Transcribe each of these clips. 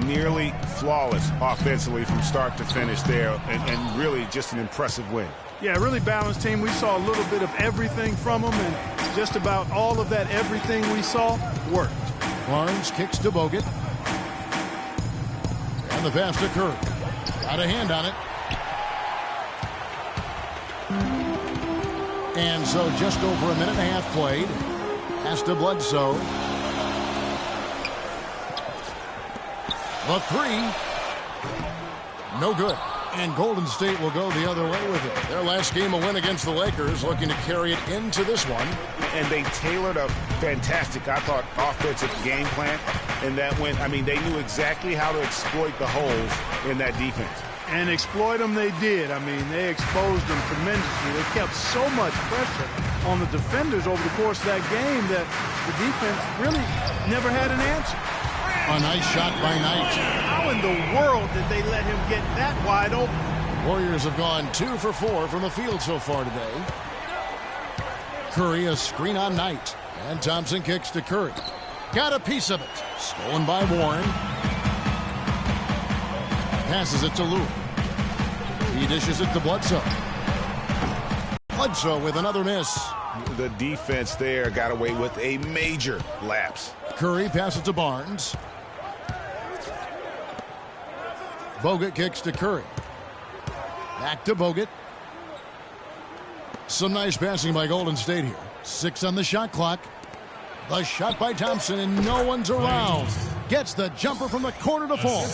nearly flawless offensively from start to finish there, and really just an impressive win. Yeah, really balanced team. We saw a little bit of everything from them, and just about all of that everything we saw worked. Barnes kicks to Bogut. And the pass to Curry. Got a hand on it. And so just over a minute and a half played. Pass to Bledsoe. The three. No good. And Golden State will go the other way with it. Their last game, a win against the Lakers, looking to carry it into this one. And they tailored a fantastic, I thought, offensive game plan. And that went, I mean, they knew exactly how to exploit the holes in that defense. And exploit them they did. I mean, they exposed them tremendously. They kept so much pressure on the defenders over the course of that game that the defense really never had an answer. A nice shot by Knight. How in the world did they let him get that wide open? Warriors have gone 2 for 4 from the field so far today. Curry, a screen on Knight. And Thompson kicks to Curry. Got a piece of it. Stolen by Warren. Passes it to Lou. He dishes it to Bledsoe. Bledsoe with another miss. The defense there got away with a major lapse. Curry passes to Barnes. Bogut kicks to Curry. Back to Bogut. Some nice passing by Golden State here. 6 on the shot clock. The shot by Thompson, and no one's around. Gets the jumper from the corner to fall.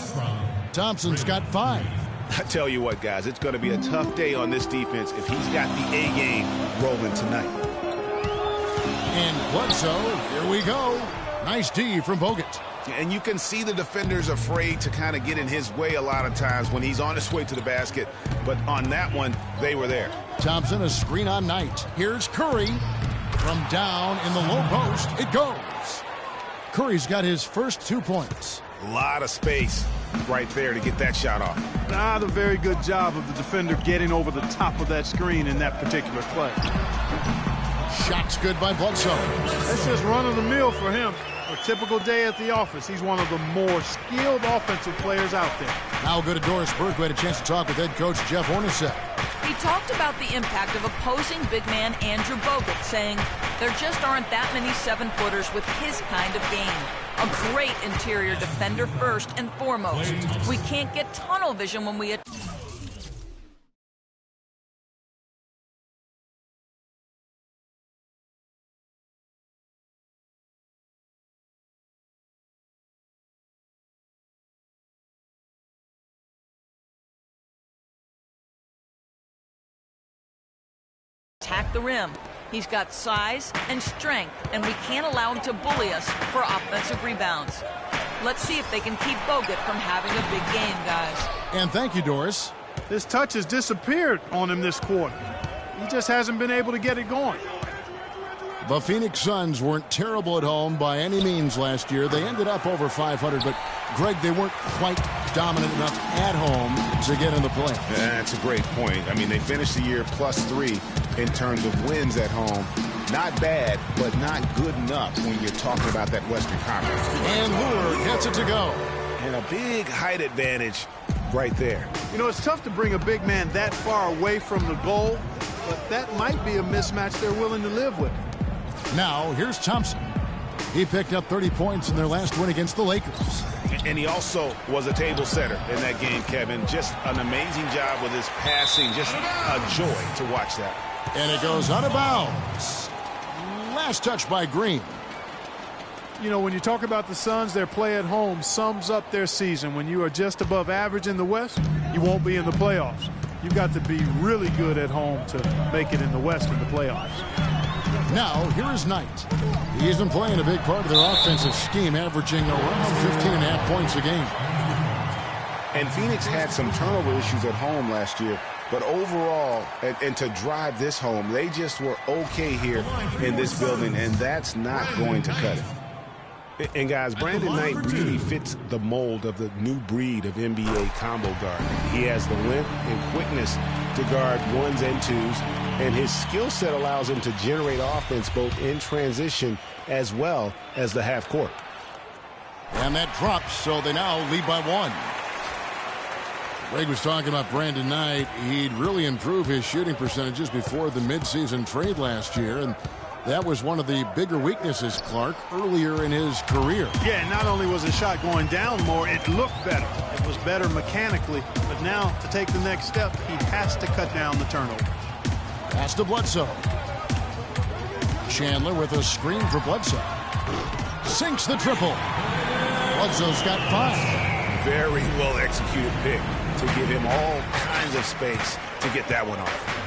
Thompson's got 5. I tell you what, guys, it's going to be a tough day on this defense if he's got the A game rolling tonight. And Bledsoe, here we go. Nice D from Bogut. And you can see the defenders afraid to kind of get in his way a lot of times when he's on his way to the basket. But on that one, they were there. Thompson, a screen on Knight. Here's Curry. From down in the low post, it goes. Curry's got his first 2 points. A lot of space right there to get that shot off. Not a very good job of the defender getting over the top of that screen in that particular play. Shot's good by Bledsoe. That's just run-of-the-mill for him. A typical day at the office. He's one of the more skilled offensive players out there. Now go to Doris Burke, who had a chance to talk with head coach Jeff Hornacek. He talked about the impact of opposing big man Andrew Bogut, saying there just aren't that many 7-footers with his kind of game. A great interior defender first and foremost. We can't get tunnel vision when we attack the rim. He's got size and strength, and we can't allow him to bully us for offensive rebounds. Let's see if they can keep Bogut from having a big game, guys. And thank you, Doris. His touch has disappeared on him this quarter. He just hasn't been able to get it going. The Phoenix Suns weren't terrible at home by any means last year. They ended up over 500, but Greg, they weren't quite dominant enough at home to get in the play. That's a great point. I mean, they finished the year +3 in terms of wins at home. Not bad, but not good enough when you're talking about that Western Conference. And Lure gets it to go. And a big height advantage right there. You know, it's tough to bring a big man that far away from the goal, but that might be a mismatch they're willing to live with. Now, here's Thompson. He picked up 30 points in their last win against the Lakers. And he also was a table setter in that game, Kevin. Just an amazing job with his passing. Just a joy to watch that. And it goes out of bounds. Last touch by Green. You know, when you talk about the Suns, their play at home sums up their season. When you are just above average in the West, you won't be in the playoffs. You've got to be really good at home to make it in the West in the playoffs. Now, here is Knight. He's been playing a big part of their offensive scheme, averaging around 15.5 points a game. And Phoenix had some turnover issues at home last year. But overall, and to drive this home, they just were okay here in this building, and that's not going to cut it. And guys, Brandon Knight really fits the mold of the new breed of NBA combo guard. He has the length and quickness to guard 1s and 2s, and his skill set allows him to generate offense both in transition as well as the half court. And that drops, so they now lead by 1. Greg was talking about Brandon Knight. He'd really improved his shooting percentages before the midseason trade last year, and that was one of the bigger weaknesses, Clark, earlier in his career. Yeah, not only was his shot going down more, it looked better. It was better mechanically, but now to take the next step, he has to cut down the turnover. Pass to Bledsoe. Chandler with a screen for Bledsoe. Sinks the triple. Bledsoe's got 5. Very well executed pick to give him all kinds of space to get that one off.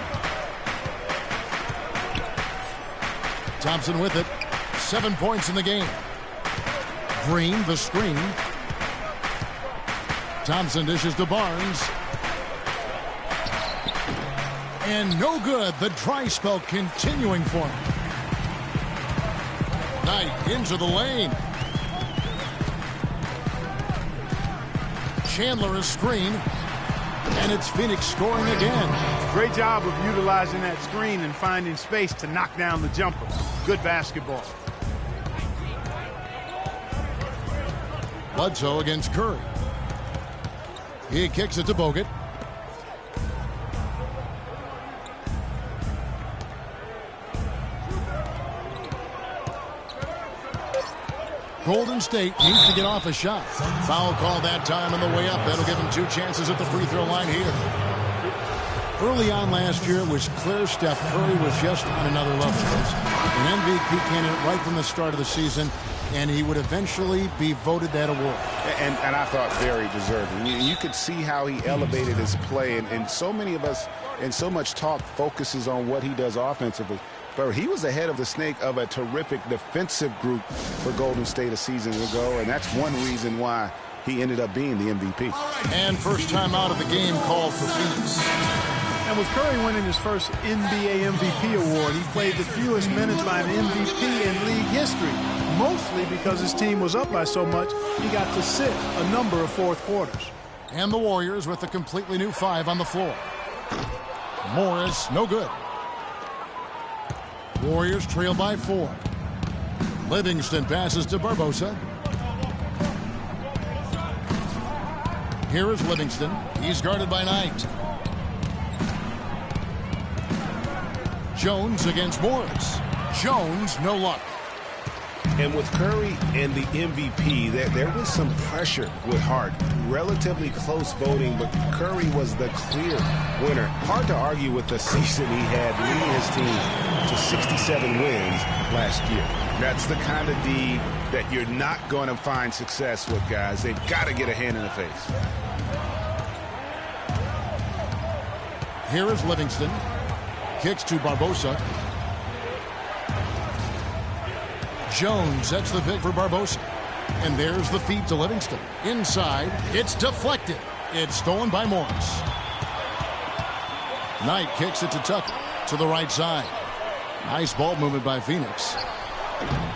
Thompson with it. 7 points in the game. Green, the screen. Thompson dishes to Barnes. And no good. The dry spell continuing for him. Knight into the lane. Chandler is screen. And it's Phoenix scoring again. Great job of utilizing that screen and finding space to knock down the jumper. Good basketball. Bledsoe against Curry. He kicks it to Bogut. Golden State needs to get off a shot. Foul call that time on the way up. That'll give him 2 chances at the free throw line here. Early on last year, it was clear Steph Curry was just on another level. An MVP candidate right from the start of the season, and he would eventually be voted that award. And I thought very deserving. You could see how he elevated his play, and so many of us, and so much talk focuses on what he does offensively. But he was ahead of the snake of a terrific defensive group for Golden State a season ago, and that's one reason why he ended up being the MVP. And first time out of the game called for Phoenix. And with Curry winning his first NBA MVP award, he played the fewest minutes by an MVP in league history, mostly because his team was up by so much, he got to sit a number of fourth quarters. And the Warriors with a completely new 5 on the floor. Morris, no good. Warriors trail by 4. Livingston passes to Barbosa. Here is Livingston. He's guarded by Knight. Jones against Morris. Jones, no luck. And with Curry and the MVP, there was some pressure with Hart. Relatively close voting, but Curry was the clear winner. Hard to argue with the season he had, leading his team to 67 wins last year. That's the kind of D that you're not going to find success with, guys. They've got to get a hand in the face. Here is Livingston. Kicks to Barbosa. Jones, that's the pick for Barbosa. And there's the feed to Livingston. Inside, it's deflected. It's stolen by Morris. Knight kicks it to Tucker to the right side. Nice ball movement by Phoenix.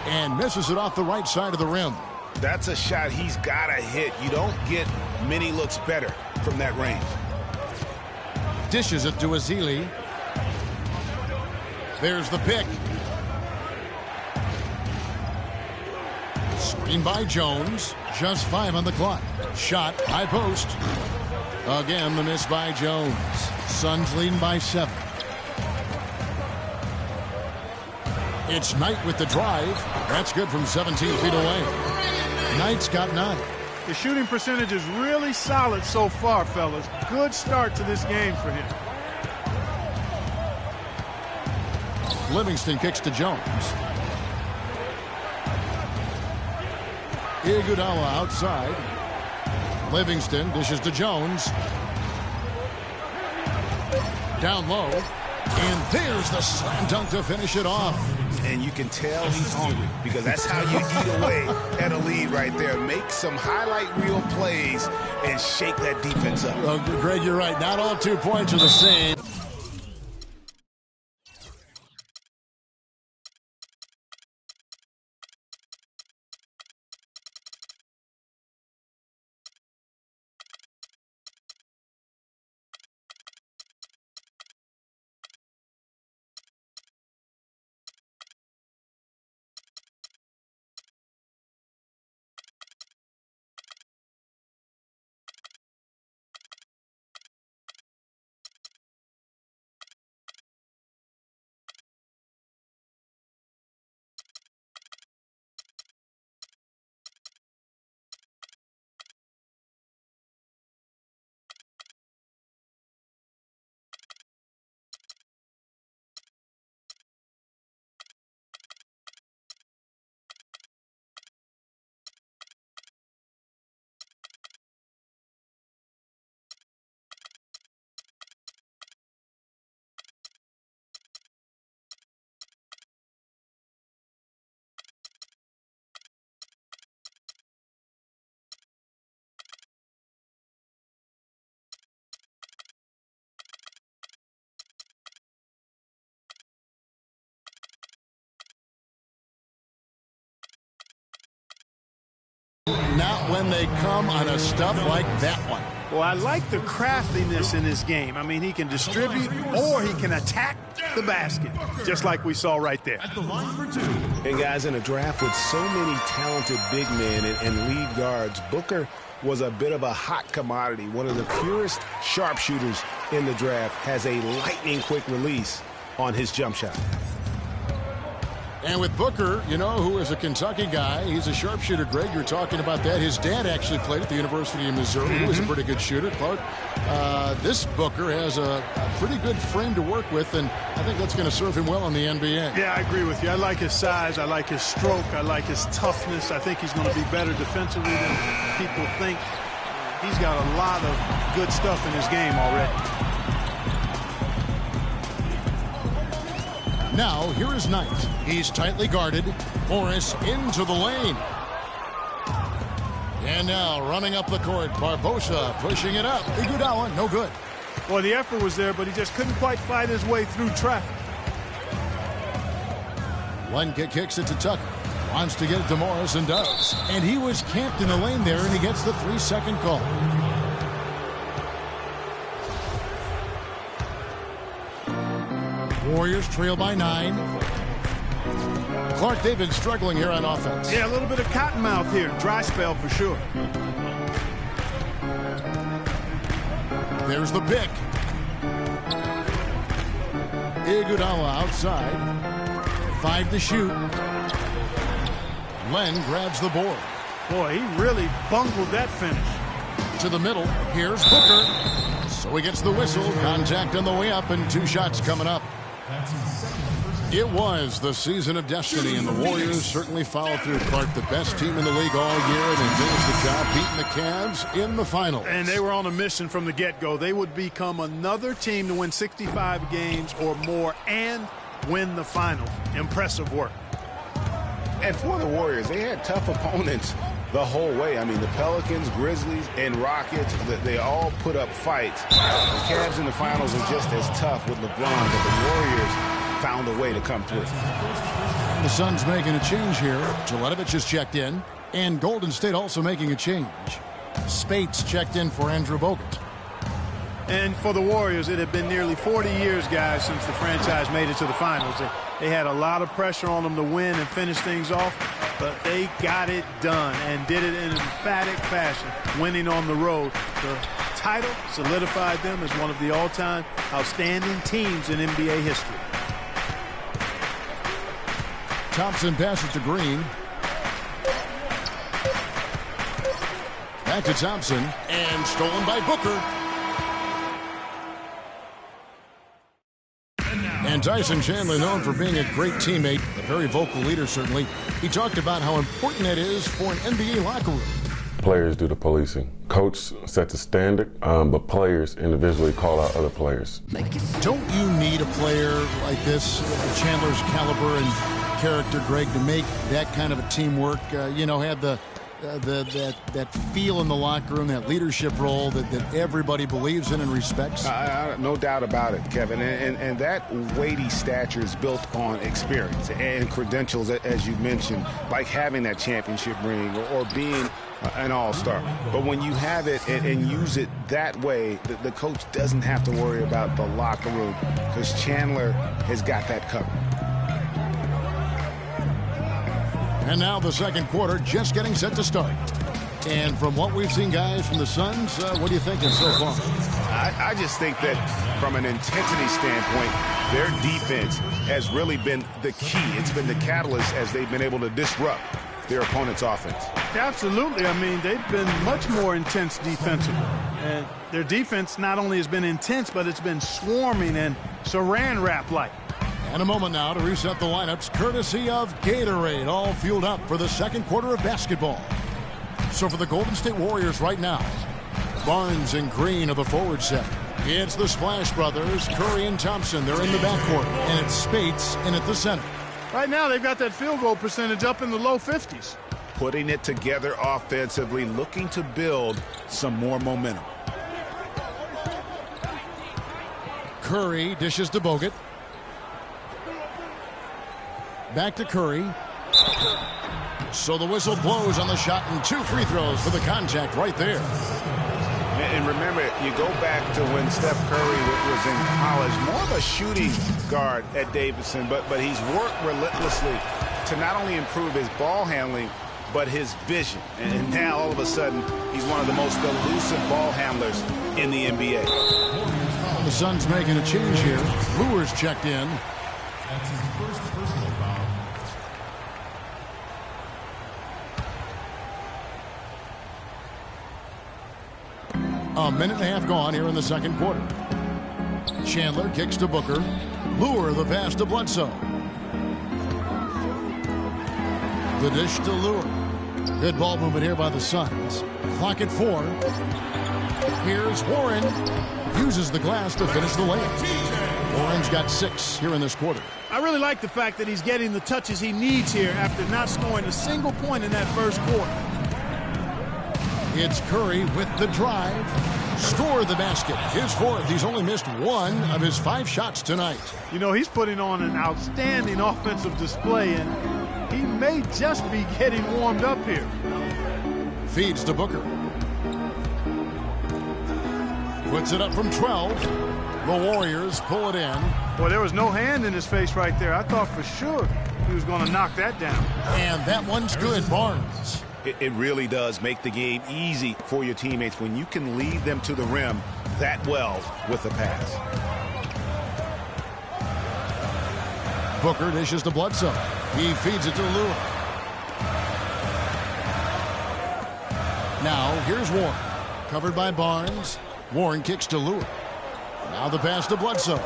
And misses it off the right side of the rim. That's a shot he's got to hit. You don't get many looks better from that range. Dishes it to Ezeli. There's the pick. Screen by Jones. Just 5 on the clock. Shot, high post. Again, the miss by Jones. Suns leading by 7. It's Knight with the drive. That's good from 17 feet away. Knight's got 9. The shooting percentage is really solid so far, fellas. Good start to this game for him. Livingston kicks to Jones. Iguodala outside. Livingston dishes to Jones. Down low. And there's the slam dunk to finish it off. And you can tell he's hungry because that's how you eat away at a lead right there. Make some highlight reel plays and shake that defense up. Well, Greg, you're right. Not all 2 points are the same. not when they come on a stuff like that one. Well, I like the craftiness in his game. I mean, he can distribute or he can attack the basket, just like we saw right there. And guys, in a draft with so many talented big men and lead guards, Booker was a bit of a hot commodity. One of the purest sharpshooters in the draft, has a lightning quick release on his jump shot. And with Booker, you know, who is a Kentucky guy, he's a sharpshooter. Greg, you're talking about that. His dad actually played at the University of Missouri. He was a pretty good shooter, Clark. This Booker has a pretty good frame to work with, and I think that's going to serve him well in the NBA. Yeah, I agree with you. I like his size. I like his stroke. I like his toughness. I think he's going to be better defensively than people think. He's got a lot of good stuff in his game already. Now, here is Knight. He's tightly guarded. Morris into the lane. And now, running up the court, Barbosa pushing it up. Iguodala, no good. Well, the effort was there, but he just couldn't quite fight his way through traffic. Lenka kicks it to Tucker. Wants to get it to Morris and does. And he was camped in the lane there, and he gets the 3-second call. Warriors trail by 9. Clark, they've been struggling here on offense. Yeah, a little bit of cottonmouth here. Dry spell for sure. There's the pick. Iguodala outside. 5 to shoot. Len grabs the board. Boy, he really bungled that finish. To the middle. Here's Booker. So he gets the whistle. Contact on the way up, and 2 shots coming up. It was the season of destiny, and the Warriors certainly followed through. Clark, the best team in the league all year, and they finished the job beating the Cavs in the finals. And they were on a mission from the get-go. They would become another team to win 65 games or more and win the finals. Impressive work. And for the Warriors, they had tough opponents the whole way. I mean, the Pelicans, Grizzlies, and Rockets, they all put up fights. The Cavs in the finals are just as tough with LeBron, but the Warriors found a way to come through. The Suns making a change here. Jeletovic is checked in, and Golden State also making a change. Spates checked in for Andrew Bogut. And for the Warriors, it had been nearly 40 years, guys, since the franchise made it to the finals. They had a lot of pressure on them to win and finish things off, but they got it done and did it in an emphatic fashion, winning on the road. The title solidified them as one of the all-time outstanding teams in NBA history. Thompson passes to Green. Back to Thompson, and stolen by Booker. And Tyson Chandler, known for being a great teammate, a very vocal leader certainly. He talked about how important that is for an NBA locker room. Players do the policing. Coach sets a standard, but players individually call out other players. Don't you need a player like this, Chandler's caliber and character, Greg, to make that kind of a teamwork, have that feel in the locker room, that leadership role that everybody believes in and respects? No doubt about it, Kevin. And that weighty stature is built on experience and credentials, as you mentioned, like having that championship ring or being an all-star. But when you have it and use it that way, the coach doesn't have to worry about the locker room because Chandler has got that covered. And now the second quarter just getting set to start. And from what we've seen, guys, from the Suns, what are you thinking so far? I just think that from an intensity standpoint, their defense has really been the key. It's been the catalyst as they've been able to disrupt their opponent's offense. Absolutely. I mean, they've been much more intense defensively. And their defense not only has been intense, but it's been swarming and saran wrap-like. And a moment now to reset the lineups, courtesy of Gatorade, all fueled up for the second quarter of basketball. So for the Golden State Warriors right now, Barnes and Green are the forward set. It's the Splash Brothers, Curry and Thompson. They're in the backcourt, and it's Spates in at the center. Right now, they've got that field goal percentage up in the low 50s. Putting it together offensively, looking to build some more momentum. Curry dishes to Bogut. Back to Curry. So the whistle blows on the shot and 2 free throws for the contact right there. And remember, you go back to when Steph Curry was in college, more of a shooting guard at Davidson, but he's worked relentlessly to not only improve his ball handling, but his vision. And now, all of a sudden, he's one of the most elusive ball handlers in the NBA. The Suns making a change here. Luer's checked in. That's his first personal foul. A minute and a half gone here in the second quarter. Chandler kicks to Booker. Luer the pass to Bledsoe. The dish to Luer. Good ball movement here by the Suns. Clock at 4. Here's Warren. Uses the glass to finish the layup. Warren's got 6 here in this quarter. I really like the fact that he's getting the touches he needs here after not scoring a single point in that first quarter. It's Curry with the drive. Score the basket. His 4th. He's only missed 1 of his 5 shots tonight. You know, he's putting on an outstanding offensive display, and he may just be getting warmed up here. Feeds to Booker. Puts it up from 12. The Warriors pull it in. Boy, there was no hand in his face right there. I thought for sure he was going to knock that down. And that one's good, Barnes. It really does make the game easy for your teammates when you can lead them to the rim that well with the pass. Booker dishes to Bledsoe. He feeds it to Luer. Now here's Warren. Covered by Barnes. Warren kicks to Luer. Now the pass to Bledsoe.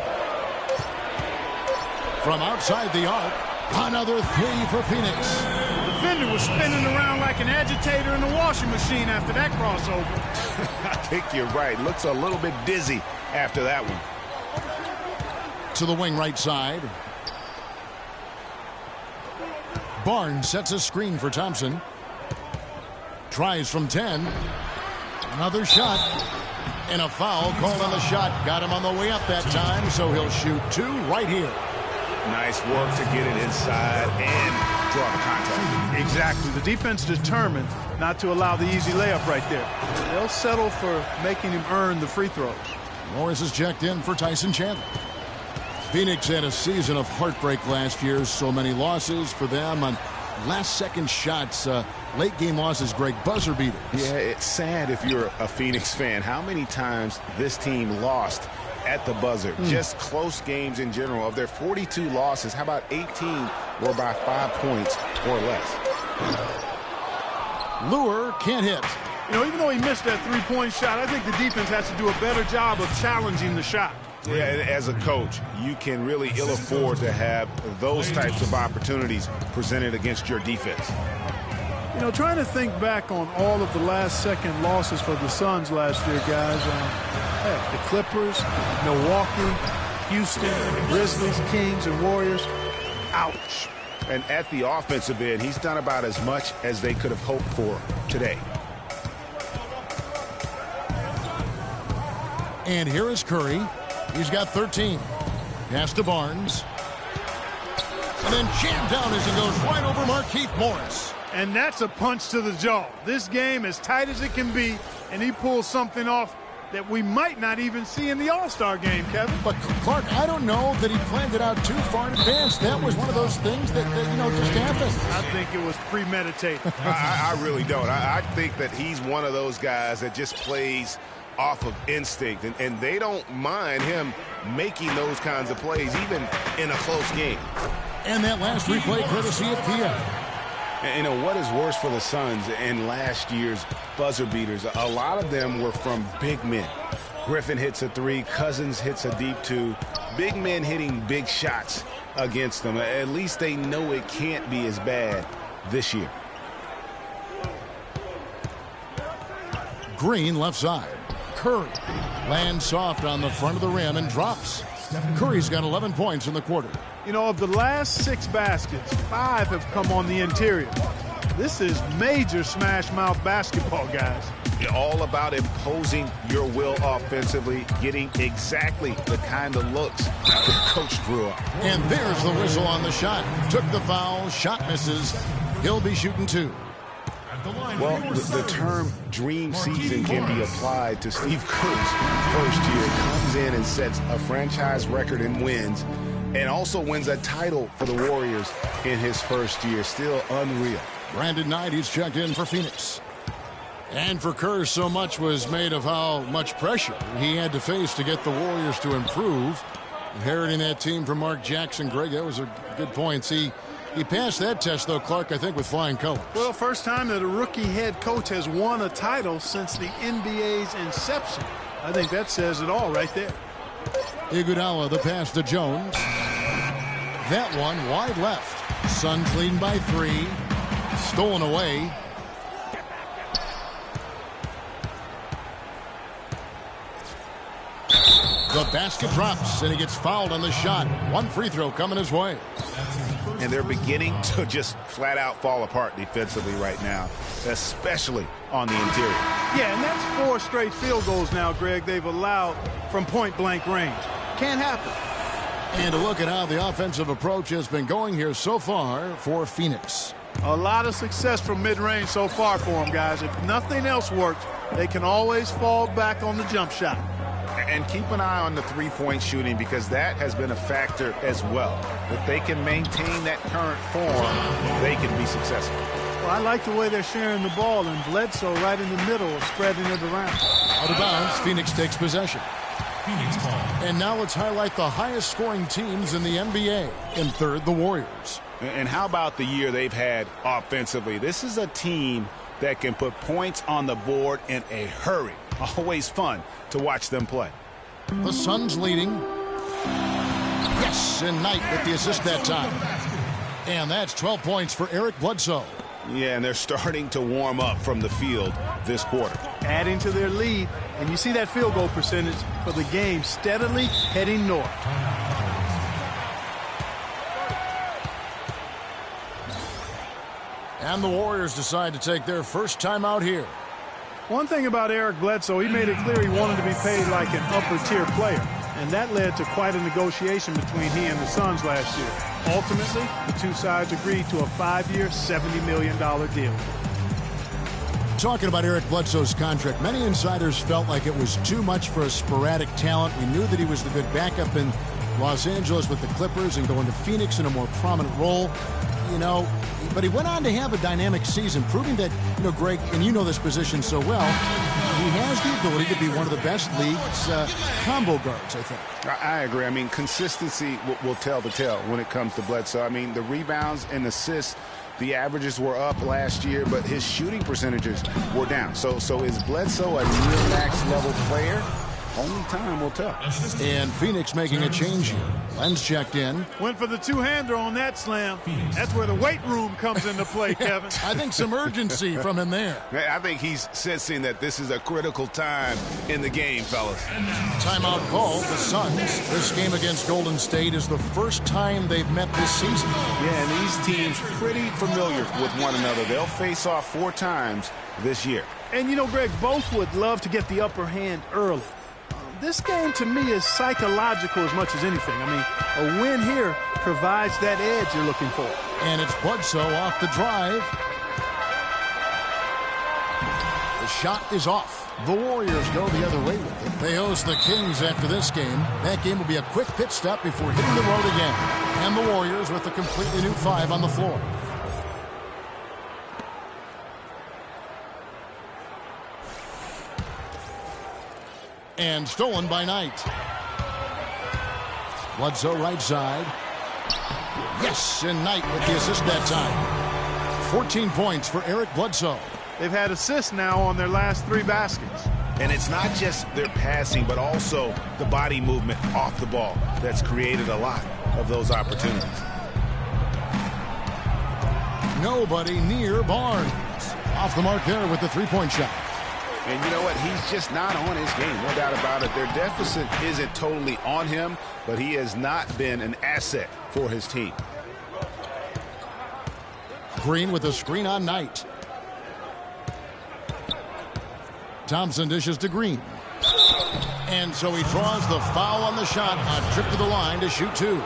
From outside the arc, another 3 for Phoenix. The defender was spinning around like an agitator in a washing machine after that crossover. I think you're right. Looks a little bit dizzy after that one. To the wing right side. Barnes sets a screen for Thompson. Tries from 10. Another shot. And a foul called on the shot. Got him on the way up that time, so he'll shoot 2 right here. Nice work to get it inside and draw the contact. Exactly. The defense determined not to allow the easy layup right there. They'll settle for making him earn the free throws. Morris is checked in for Tyson Chandler. Phoenix had a season of heartbreak last year. So many losses for them on last-second shots. Late-game losses, Greg, buzzer beaters. Yeah, it's sad if you're a Phoenix fan. How many times this team lost at the buzzer? Just close games in general. Of their 42 losses, how about 18 were by 5 points or less? Luer can't hit. You know, even though he missed that three-point shot, I think the defense has to do a better job of challenging the shot. Yeah, as a coach, you can really ill afford to have those types of opportunities presented against your defense. You know, trying to think back on all of the last-second losses for the Suns last year, guys. Heck, the Clippers, Milwaukee, Houston, Grizzlies, Kings, and Warriors. Ouch. And at the offensive end, he's done about as much as they could have hoped for today. And here is Curry. He's got 13. Pass to Barnes. And then jammed down as he goes right over Markieff Morris. And that's a punch to the jaw. This game as tight as it can be, and he pulls something off that we might not even see in the All-Star game, Kevin. But, Clark, I don't know that he planned it out too far in advance. That was one of those things that you know, just happened. I think it was premeditated. I really don't. I think that he's one of those guys that just plays off of instinct, and they don't mind him making those kinds of plays, even in a close game. And that last replay courtesy of Kia. And, you know, what is worse for the Suns in last year's buzzer beaters, a lot of them were from big men. Griffin hits a 3, Cousins hits a deep 2. Big men hitting big shots against them. At least they know it can't be as bad this year. Green left side. Curry lands soft on the front of the rim and drops. Curry's got 11 points in the quarter. You know, of the last 6 baskets, 5 have come on the interior. This is major smash mouth basketball, guys. All about imposing your will offensively, getting exactly the kind of looks that Coach drew up. And there's the whistle on the shot. Took the foul, shot misses. He'll be shooting 2. Well, the term dream season can be applied to Steve Kerr's first year. Comes in and sets a franchise record in wins and also wins a title for the Warriors in his first year. Still unreal. Brandon Knight, he's checked in for Phoenix. And for Kerr, so much was made of how much pressure he had to face to get the Warriors to improve. Inheriting that team from Mark Jackson. Greg, that was a good point. See, he passed that test, though, Clark, I think, with flying colors. Well, first time that a rookie head coach has won a title since the NBA's inception. I think that says it all right there. Iguodala, the pass to Jones. That one wide left. Suns leading by 3. Stolen away. The basket drops, and he gets fouled on the shot. 1 free throw coming his way. And they're beginning to just flat out fall apart defensively right now, especially on the interior. Yeah, and that's 4 straight field goals now, Greg, they've allowed from point-blank range. Can't happen. And to look at how the offensive approach has been going here so far for Phoenix. A lot of success from mid-range so far for them, guys. If nothing else works, they can always fall back on the jump shot. And keep an eye on the three-point shooting because that has been a factor as well. If they can maintain that current form, they can be successful. Well, I like the way they're sharing the ball, and Bledsoe right in the middle of spreading it around. Out of bounds, Phoenix takes possession. Phoenix ball. And now let's highlight the highest scoring teams in the NBA. In third, the Warriors. And how about the year they've had offensively? This is a team that can put points on the board in a hurry. Always fun to watch them play. The Suns leading. Yes, and Knight with the assist that time. And that's 12 points for Eric Bledsoe. Yeah, and they're starting to warm up from the field this quarter. Adding to their lead, and you see that field goal percentage for the game steadily heading north. And the Warriors decide to take their first time out here. One thing about Eric Bledsoe, he made it clear he wanted to be paid like an upper-tier player, and that led to quite a negotiation between he and the Suns last year. Ultimately, the two sides agreed to a 5-year, $70 million deal. Talking about Eric Bledsoe's contract, many insiders felt like it was too much for a sporadic talent. We knew that he was the good backup in Los Angeles with the Clippers and going to Phoenix in a more prominent role. You know, but he went on to have a dynamic season, proving that, you know, Greg, and you know this position so well, he has the ability to be one of the best league's combo guards, I think. I agree. I mean, consistency will tell the tale when it comes to Bledsoe. I mean, the rebounds and assists, the averages were up last year, but his shooting percentages were down. So is Bledsoe a real max-level player? Only time will tell. And Phoenix making a change here. Len's checked in. Went for the two-hander on that slam. That's where the weight room comes into play, Kevin. I think some urgency from him there. I think he's sensing that this is a critical time in the game, fellas. Timeout called. The Suns. This game against Golden State is the first time they've met this season. Yeah, and these teams pretty familiar with one another. They'll face off 4 times this year. And, you know, Greg, both would love to get the upper hand early. This game, to me, is psychological as much as anything. I mean, a win here provides that edge you're looking for. And it's Bledsoe off the drive. The shot is off. The Warriors go the other way with it. They host the Kings after this game. That game will be a quick pit stop before hitting the road again. And the Warriors with a completely new 5 on the floor. And stolen by Knight. Bledsoe right side. Yes, and Knight with the assist that time. 14 points for Eric Bledsoe. They've had assists now on their last 3 baskets. And it's not just their passing, but also the body movement off the ball that's created a lot of those opportunities. Nobody near Barnes. Off the mark there with the three-point shot. And you know what? He's just not on his game. No doubt about it. Their deficit isn't totally on him, but he has not been an asset for his team. Green with a screen on Knight. Thompson dishes to Green. And so he draws the foul on the shot. A trip to the line to shoot 2.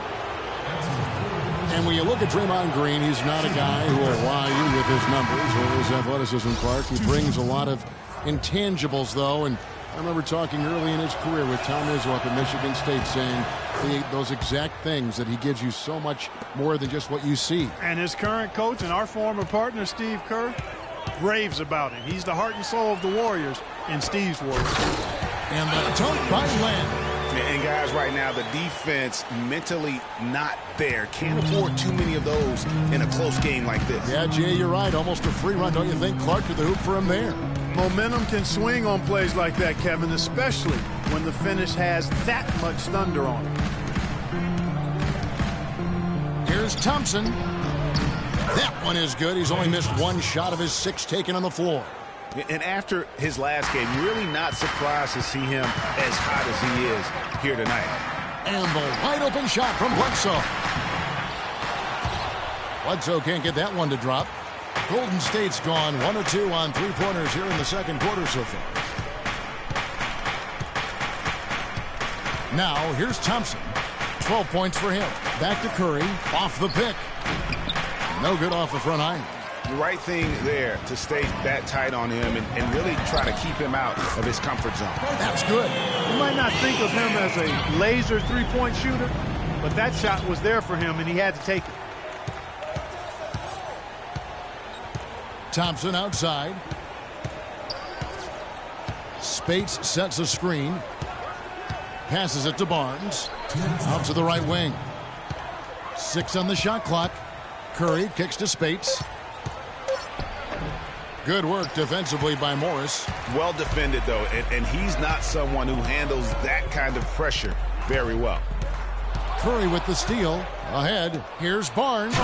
And when you look at Draymond Green, he's not a guy who will wow you with his numbers or his athleticism, Clark. He brings a lot of intangibles, though, and I remember talking early in his career with Tom Izzo up at Michigan State saying those exact things, that he gives you so much more than just what you see. And his current coach and our former partner, Steve Kerr, raves about him. He's the heart and soul of the Warriors, in Steve's words. And the dunk by Len. And guys, right now, the defense mentally not there. Can't afford too many of those in a close game like this. Yeah, Jay, you're right. Almost a free run, don't you think? Clark to the hoop for him there. Momentum can swing on plays like that, Kevin, especially when the finish has that much thunder on it. Here's Thompson. That one is good. He's only missed one shot of his 6 taken on the floor. And after his last game, really not surprised to see him as hot as he is here tonight. And the wide open shot from Bledsoe. Bledsoe can't get that one to drop. Golden State's gone 1 of 2 on 3-pointers here in the second quarter so far. Now, here's Thompson. 12 points for him. Back to Curry. Off the pick. No good off the front iron. The right thing there to stay that tight on him and really try to keep him out of his comfort zone. That's good. You might not think of him as a laser three-point shooter, but that shot was there for him, and he had to take it. Thompson outside. Spates sets a screen. Passes it to Barnes. Out to the right wing. 6 on the shot clock. Curry kicks to Spates. Good work defensively by Morris. Well defended, though, and he's not someone who handles that kind of pressure very well. Curry with the steal. Ahead. Here's Barnes.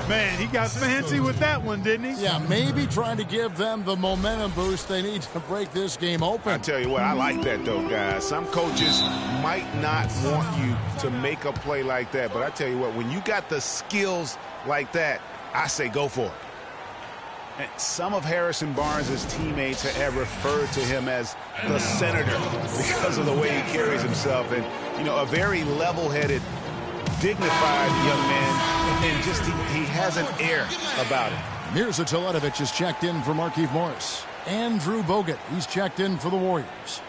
Man, he got fancy with that one, didn't he? Yeah, maybe trying to give them the momentum boost they need to break this game open. I tell you what, I like that, though, guys. Some coaches might not want you to make a play like that, but I tell you what, when you got the skills like that, I say go for it. And some of Harrison Barnes' teammates have referred to him as the senator because of the way he carries himself. And, you know, a very level-headed, dignified young man, and just he has an air about him. Mirza Teletovic is checked in for Markieff Morris. Andrew Bogut, he's checked in for the Warriors.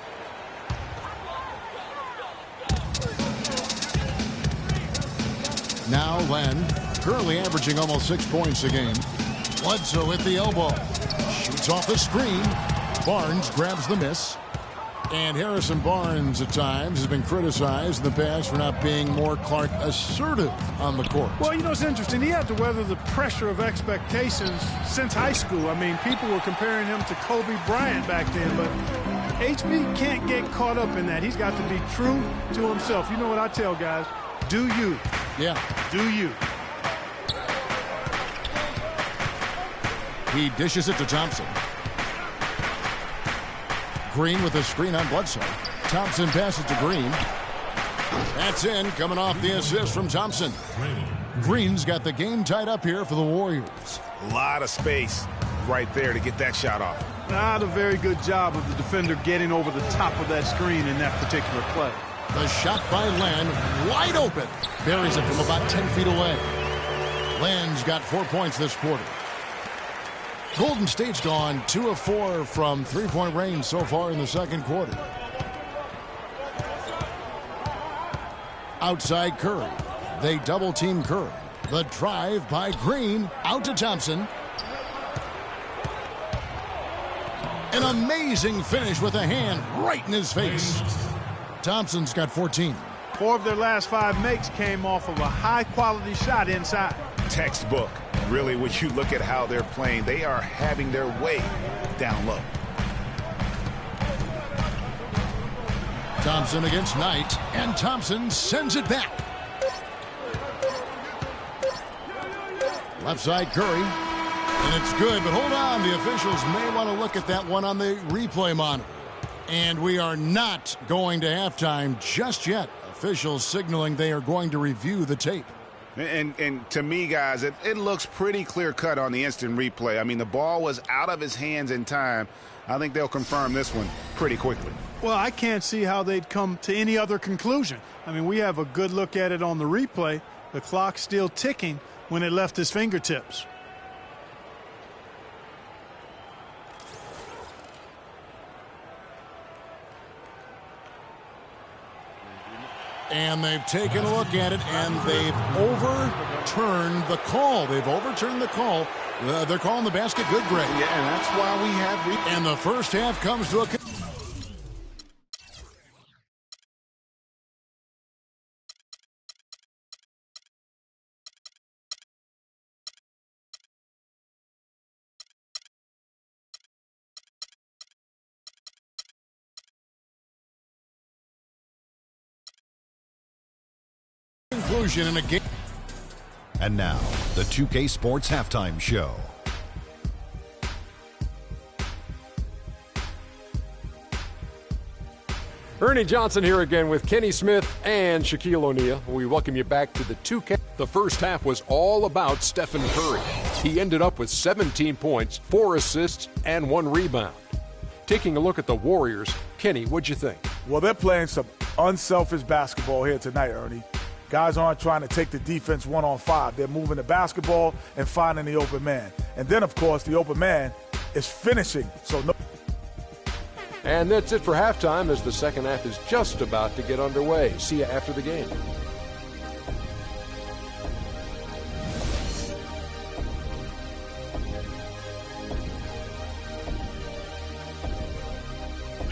Now Len, currently averaging almost 6 points a game. Bledsoe at the elbow. Shoots off the screen. Barnes grabs the miss. And Harrison Barnes at times has been criticized in the past for not being more Clark assertive on the court. Well, you know, it's interesting. He had to weather the pressure of expectations since high school. I mean, people were comparing him to Kobe Bryant back then, but HB can't get caught up in that. He's got to be true to himself. You know what I tell guys? Do you. Yeah. Do you. He dishes it to Thompson. Green with a screen on Bledsoe. Thompson passes to Green. That's in, coming off the assist from Thompson. Green's got the game tied up here for the Warriors. A lot of space right there to get that shot off. Not a very good job of the defender getting over the top of that screen in that particular play. The shot by Len, wide open. Buries it from about 10 feet away. Len's got 4 points this quarter. Golden State's gone 2 of 4 from three-point range so far in the second quarter. Outside Curry. They double-team Curry. The drive by Green. Out to Thompson. An amazing finish with a hand right in his face. Thompson's got 14. 4 of their last 5 makes came off of a high-quality shot inside. Textbook. Really, when you look at how they're playing, they are having their way down low. Thompson against Knight, and Thompson sends it back. Left side Curry, and it's good, but hold on. The officials may want to look at that one on the replay monitor. And we are not going to halftime just yet. Officials signaling they are going to review the tape. And to me, guys, it looks pretty clear-cut on the instant replay. I mean, the ball was out of his hands in time. I think they'll confirm this one pretty quickly. Well, I can't see how they'd come to any other conclusion. I mean, we have a good look at it on the replay. The clock's still ticking when it left his fingertips. And they've taken a look at it, and they've overturned the call. They've overturned the call. They're calling the basket good, Greg. Yeah, and that's why we have... And the first half comes to a... conclusion in a game. And now, the 2K Sports Halftime Show. Ernie Johnson here again with Kenny Smith and Shaquille O'Neal. We welcome you back to the 2K. The first half was all about Stephen Curry. He ended up with 17 points, 4 assists, and 1 rebound. Taking a look at the Warriors, Kenny, what'd you think? Well, they're playing some unselfish basketball here tonight, Ernie. Guys aren't trying to take the defense 1-on-5. They're moving the basketball and finding the open man. And then, of course, the open man is finishing. So no. And that's it for halftime as the second half is just about to get underway. See you after the game.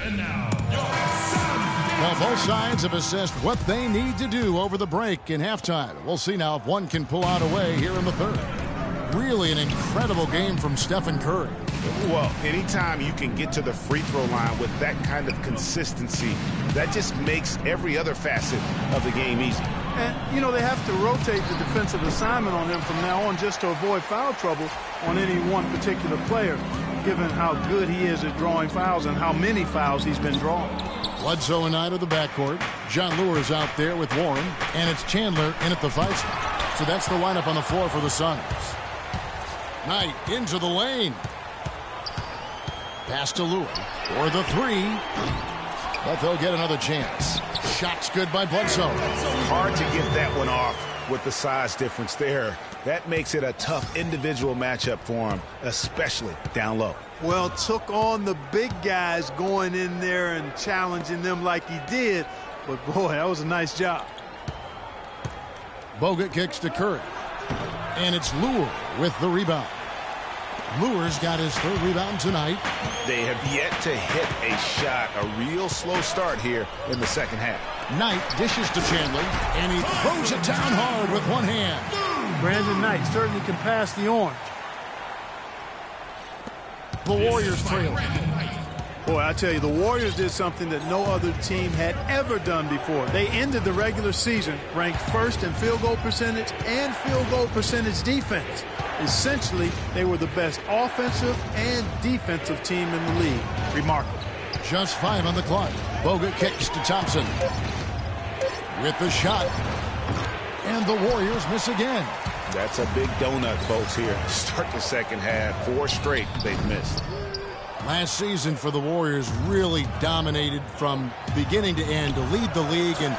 And now, Well, both sides have assessed what they need to do over the break in halftime. We'll see now if one can pull out a way here in the third. Really an incredible game from Stephen Curry. Well, anytime you can get to the free throw line with that kind of consistency, that just makes every other facet of the game easy. And, you know, they have to rotate the defensive assignment on him from now on just to avoid foul trouble on any one particular player, given how good he is at drawing fouls and how many fouls he's been drawing. Bledsoe and Knight of the backcourt. John Lewis out there with Warren. And it's Chandler in at the 5 spot. So that's the lineup on the floor for the Suns. Knight into the lane. Pass to Lewis for the 3. But they'll get another chance. Shot's good by Bledsoe. Hard to get that one off with the size difference there. That makes it a tough individual matchup for him, especially down low. Well, took on the big guys going in there and challenging them like he did. But, boy, that was a nice job. Bogut kicks to Curry. And it's Lure with the rebound. Lure's got his 3rd rebound tonight. They have yet to hit a shot, a real slow start here in the second half. Knight dishes to Chandler, and he throws it down hard with one hand. Brandon Knight certainly can pass the orange. The Warriors trail. Boy, I tell you, the Warriors did something that no other team had ever done before. They ended the regular season ranked 1st in field goal percentage and field goal percentage defense. Essentially, they were the best offensive and defensive team in the league. Remarkable. Just 5 on the clock. Bogut kicks to Thompson. With the shot. And the Warriors miss again. That's a big donut, folks, here. Start the second half. 4 straight they've missed. Last season for the Warriors really dominated from beginning to end to lead the league in,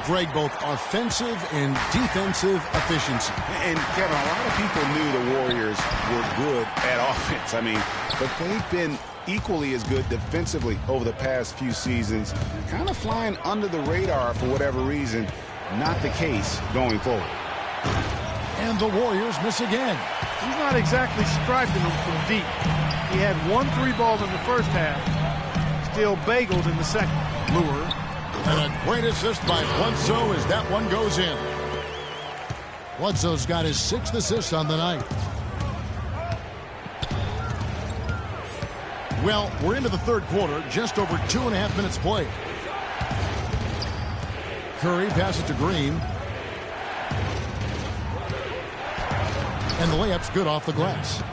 Greg, both offensive and defensive efficiency. And, Kevin, a lot of people knew the Warriors were good at offense. I mean, but they've been equally as good defensively over the past few seasons, kind of flying under the radar for whatever reason. Not the case going forward. And the Warriors miss again. He's not exactly striping them from deep. He had 1 3-ball in the first half, still bagels in the second. Lure, and a great assist by Bledsoe as that one goes in. Bledsoe's got his 6th assist on the night. Well, we're into the 3rd quarter, just over 2.5 minutes played. Curry passes to Green. And the layup's good off the glass.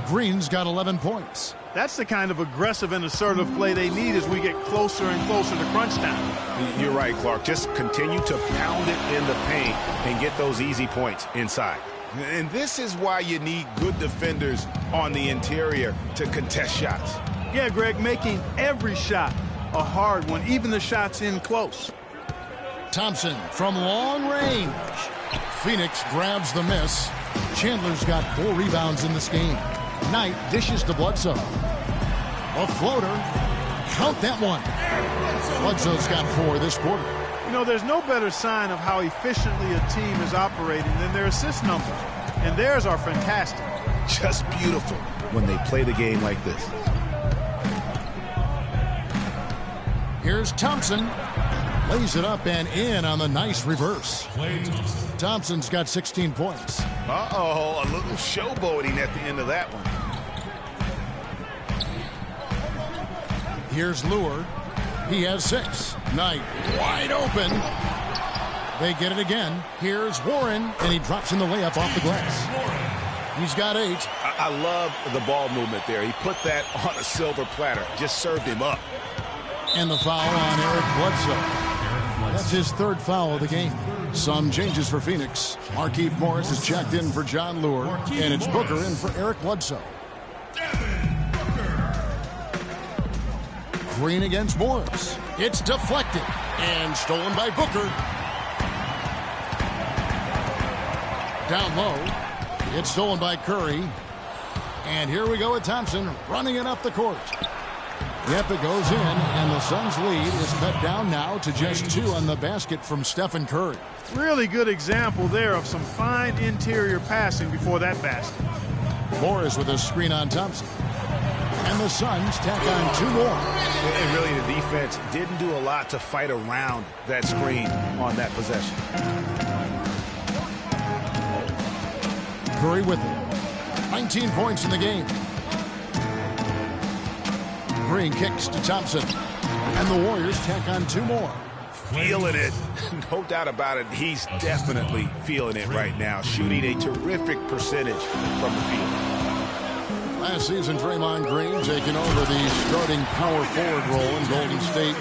Green's got 11 points. That's the kind of aggressive and assertive play they need as we get closer and closer to crunch time. You're right, Clark. Just continue to pound it in the paint and get those easy points inside. And this is why you need good defenders on the interior to contest shots. Yeah, Greg, making every shot a hard one, even the shots in close. Thompson from long range. Phoenix grabs the miss. Chandler's got 4 rebounds in this game. Knight dishes to Bledsoe. A floater. Count that one. Bledsoe's got 4 this quarter. You know, there's no better sign of how efficiently a team is operating than their assist numbers. And theirs are fantastic. Just beautiful when they play the game like this. Here's Thompson. Lays it up and in on the nice reverse. Thompson's got 16 points. Uh-oh, a little showboating at the end of that one. Here's Lure. He has 6. Knight wide open. They get it again. Here's Warren, and he drops in the layup off the glass. He's got 8. I love the ball movement there. He put that on a silver platter. Just served him up. And the foul on Eric Bledsoe. That's his 3rd foul of the game. Some changes for Phoenix. Markieff Morris is checked in for John Lure, and it's Booker in for Eric Bledsoe. Green against Morris. It's deflected and stolen by Booker. Down low. It's stolen by Curry. And here we go with Thompson running it up the court. Yep, it goes in, and the Suns' lead is cut down now to just 2 on the basket from Stephen Curry. Really good example there of some fine interior passing before that basket. Morris with a screen on Thompson. And the Suns tack on 2 more. And really, the defense didn't do a lot to fight around that screen on that possession. Curry with it. 19 points in the game. Green kicks to Thompson. And the Warriors tack on 2 more. Feeling it. No doubt about it. He's definitely feeling it right now. Shooting a terrific percentage from the field. Last season, Draymond Green taking over the starting power forward role in Golden State.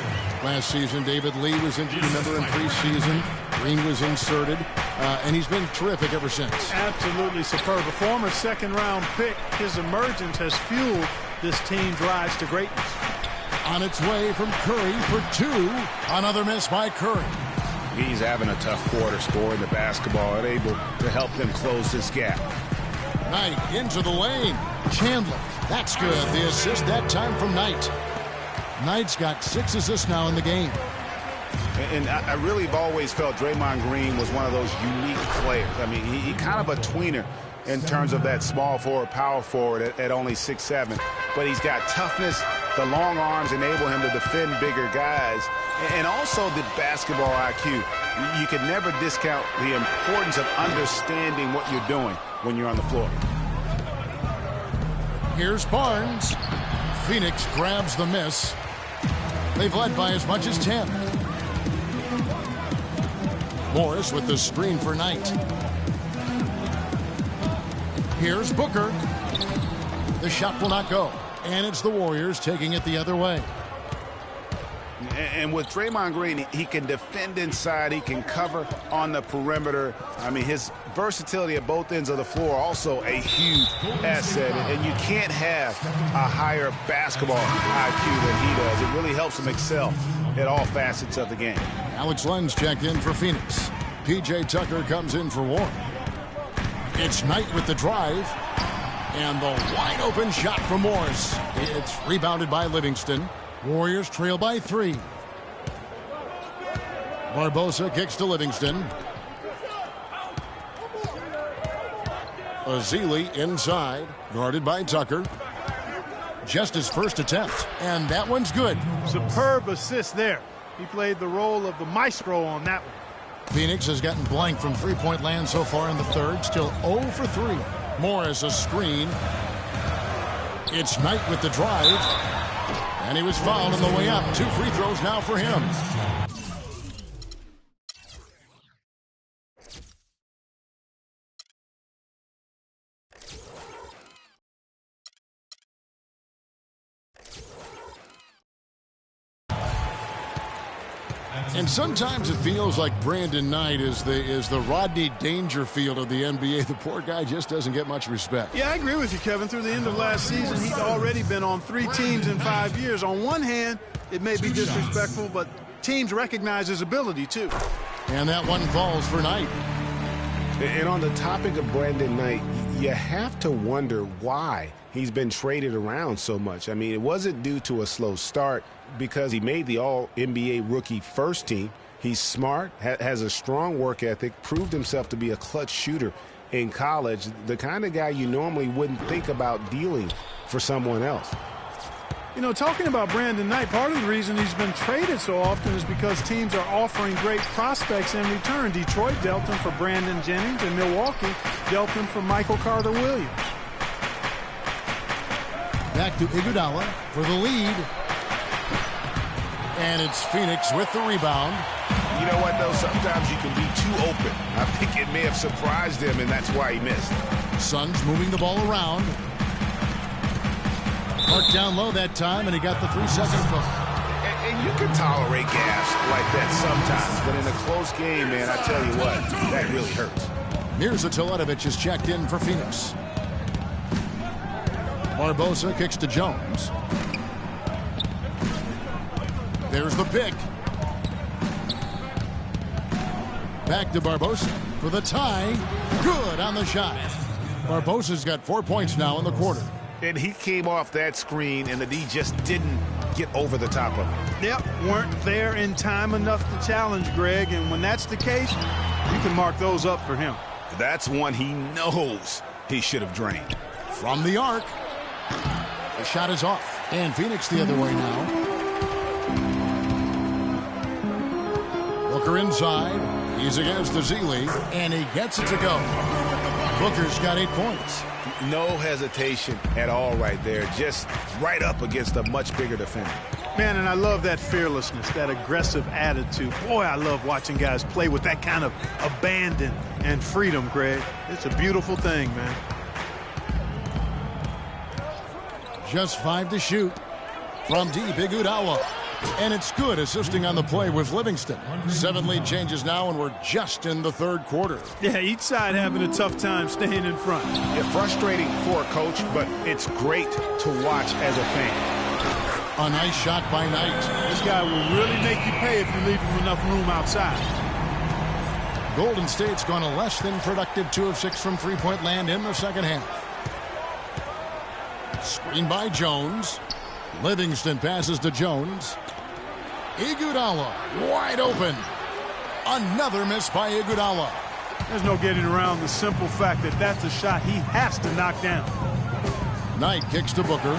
Last season, David Lee was injured, remember, in preseason. Green was inserted, and he's been terrific ever since. Absolutely superb. A former second-round pick, his emergence has fueled this team's rise to greatness. On its way from Curry for 2. Another miss by Curry. He's having a tough quarter scoring the basketball and able to help them close this gap. Knight into the lane. Chandler. That's good. The assist that time from Knight. Knight's got 6 assists now in the game. And I really have always felt Draymond Green was one of those unique players. I mean, he kind of a tweener in terms of that small forward, power forward at only 6'7". But he's got toughness. The long arms enable him to defend bigger guys. And also the basketball IQ. You can never discount the importance of understanding what you're doing when you're on the floor. Here's Barnes. Phoenix grabs the miss. They've led by as much as 10. Morris with the screen for Knight. Here's Booker. The shot will not go. And it's the Warriors taking it the other way. And with Draymond Green, he can defend inside. He can cover on the perimeter. I mean, his versatility at both ends of the floor also a huge asset. And you can't have a higher basketball IQ than he does. It really helps him excel at all facets of the game. Alex Len's checked in for Phoenix. P.J. Tucker comes in for Warren. It's Knight with the drive. And the wide open shot from Morris. It's rebounded by Livingston. Warriors trail by 3. Barbosa kicks to Livingston. Azili inside, guarded by Tucker. Just his first attempt, and that one's good. Superb assist there. He played the role of the maestro on that one. Phoenix has gotten blank from three-point land so far in the third, still 0 for 3. Morris a screen. It's Knight with the drive. And he was fouled on the way up. 2 free throws now for him. And sometimes it feels like Brandon Knight is the Rodney Dangerfield of the NBA. The poor guy just doesn't get much respect. Yeah, I agree with you, Kevin. Through the end of last season, he'd already been on 3 teams in 5 years. On one hand, It may be disrespectful, but teams recognize his ability, too. And that one falls for Knight. And on the topic of Brandon Knight, you have to wonder why he's been traded around so much. I mean, it wasn't due to a slow start because he made the All-NBA rookie first team. He's smart, has a strong work ethic, proved himself to be a clutch shooter in college, the kind of guy you normally wouldn't think about dealing for someone else. You know, talking about Brandon Knight, part of the reason he's been traded so often is because teams are offering great prospects in return. Detroit dealt him for Brandon Jennings, and Milwaukee dealt him for Michael Carter-Williams. Back to Iguodala for the lead. And it's Phoenix with the rebound. You know what, though? Sometimes you can be too open. I think it may have surprised him, and that's why he missed. Suns moving the ball around. Marked down low that time, and he got the 3-second hook. And you can tolerate gas like that sometimes, but in a close game, man, I tell you what, that really hurts. Mirza Teletovic is checked in for Phoenix. Barbosa kicks to Jones. There's the pick. Back to Barbosa for the tie. Good on the shot. Barbosa's got 4 points now in the quarter. And he came off that screen, and the D just didn't get over the top of it. Yep, weren't there in time enough to challenge Greg, and when that's the case, you can mark those up for him. That's one he knows he should have drained. From the arc. The shot is off. And Phoenix the other way now. Booker inside. He's against Ezeli, and he gets it to go. Booker's got 8 points. No hesitation at all right there. Just right up against a much bigger defender. Man, and I love that fearlessness, that aggressive attitude. Boy, I love watching guys play with that kind of abandon and freedom, Greg. It's a beautiful thing, man. Just 5 to shoot. From deep, Iguodala. And it's good, assisting on the play with Livingston. 7 lead changes now, and we're just in the third quarter. Yeah, each side having a tough time staying in front. Yeah, frustrating for a coach, but it's great to watch as a fan. A nice shot by Knight. This guy will really make you pay if you leave him enough room outside. Golden State's gone a less than productive 2 of 6 from three-point land in the second half. Screen by Jones. Livingston passes to Jones. Iguodala wide open. Another miss by Iguodala. There's no getting around the simple fact that that's a shot he has to knock down. Knight kicks to Booker.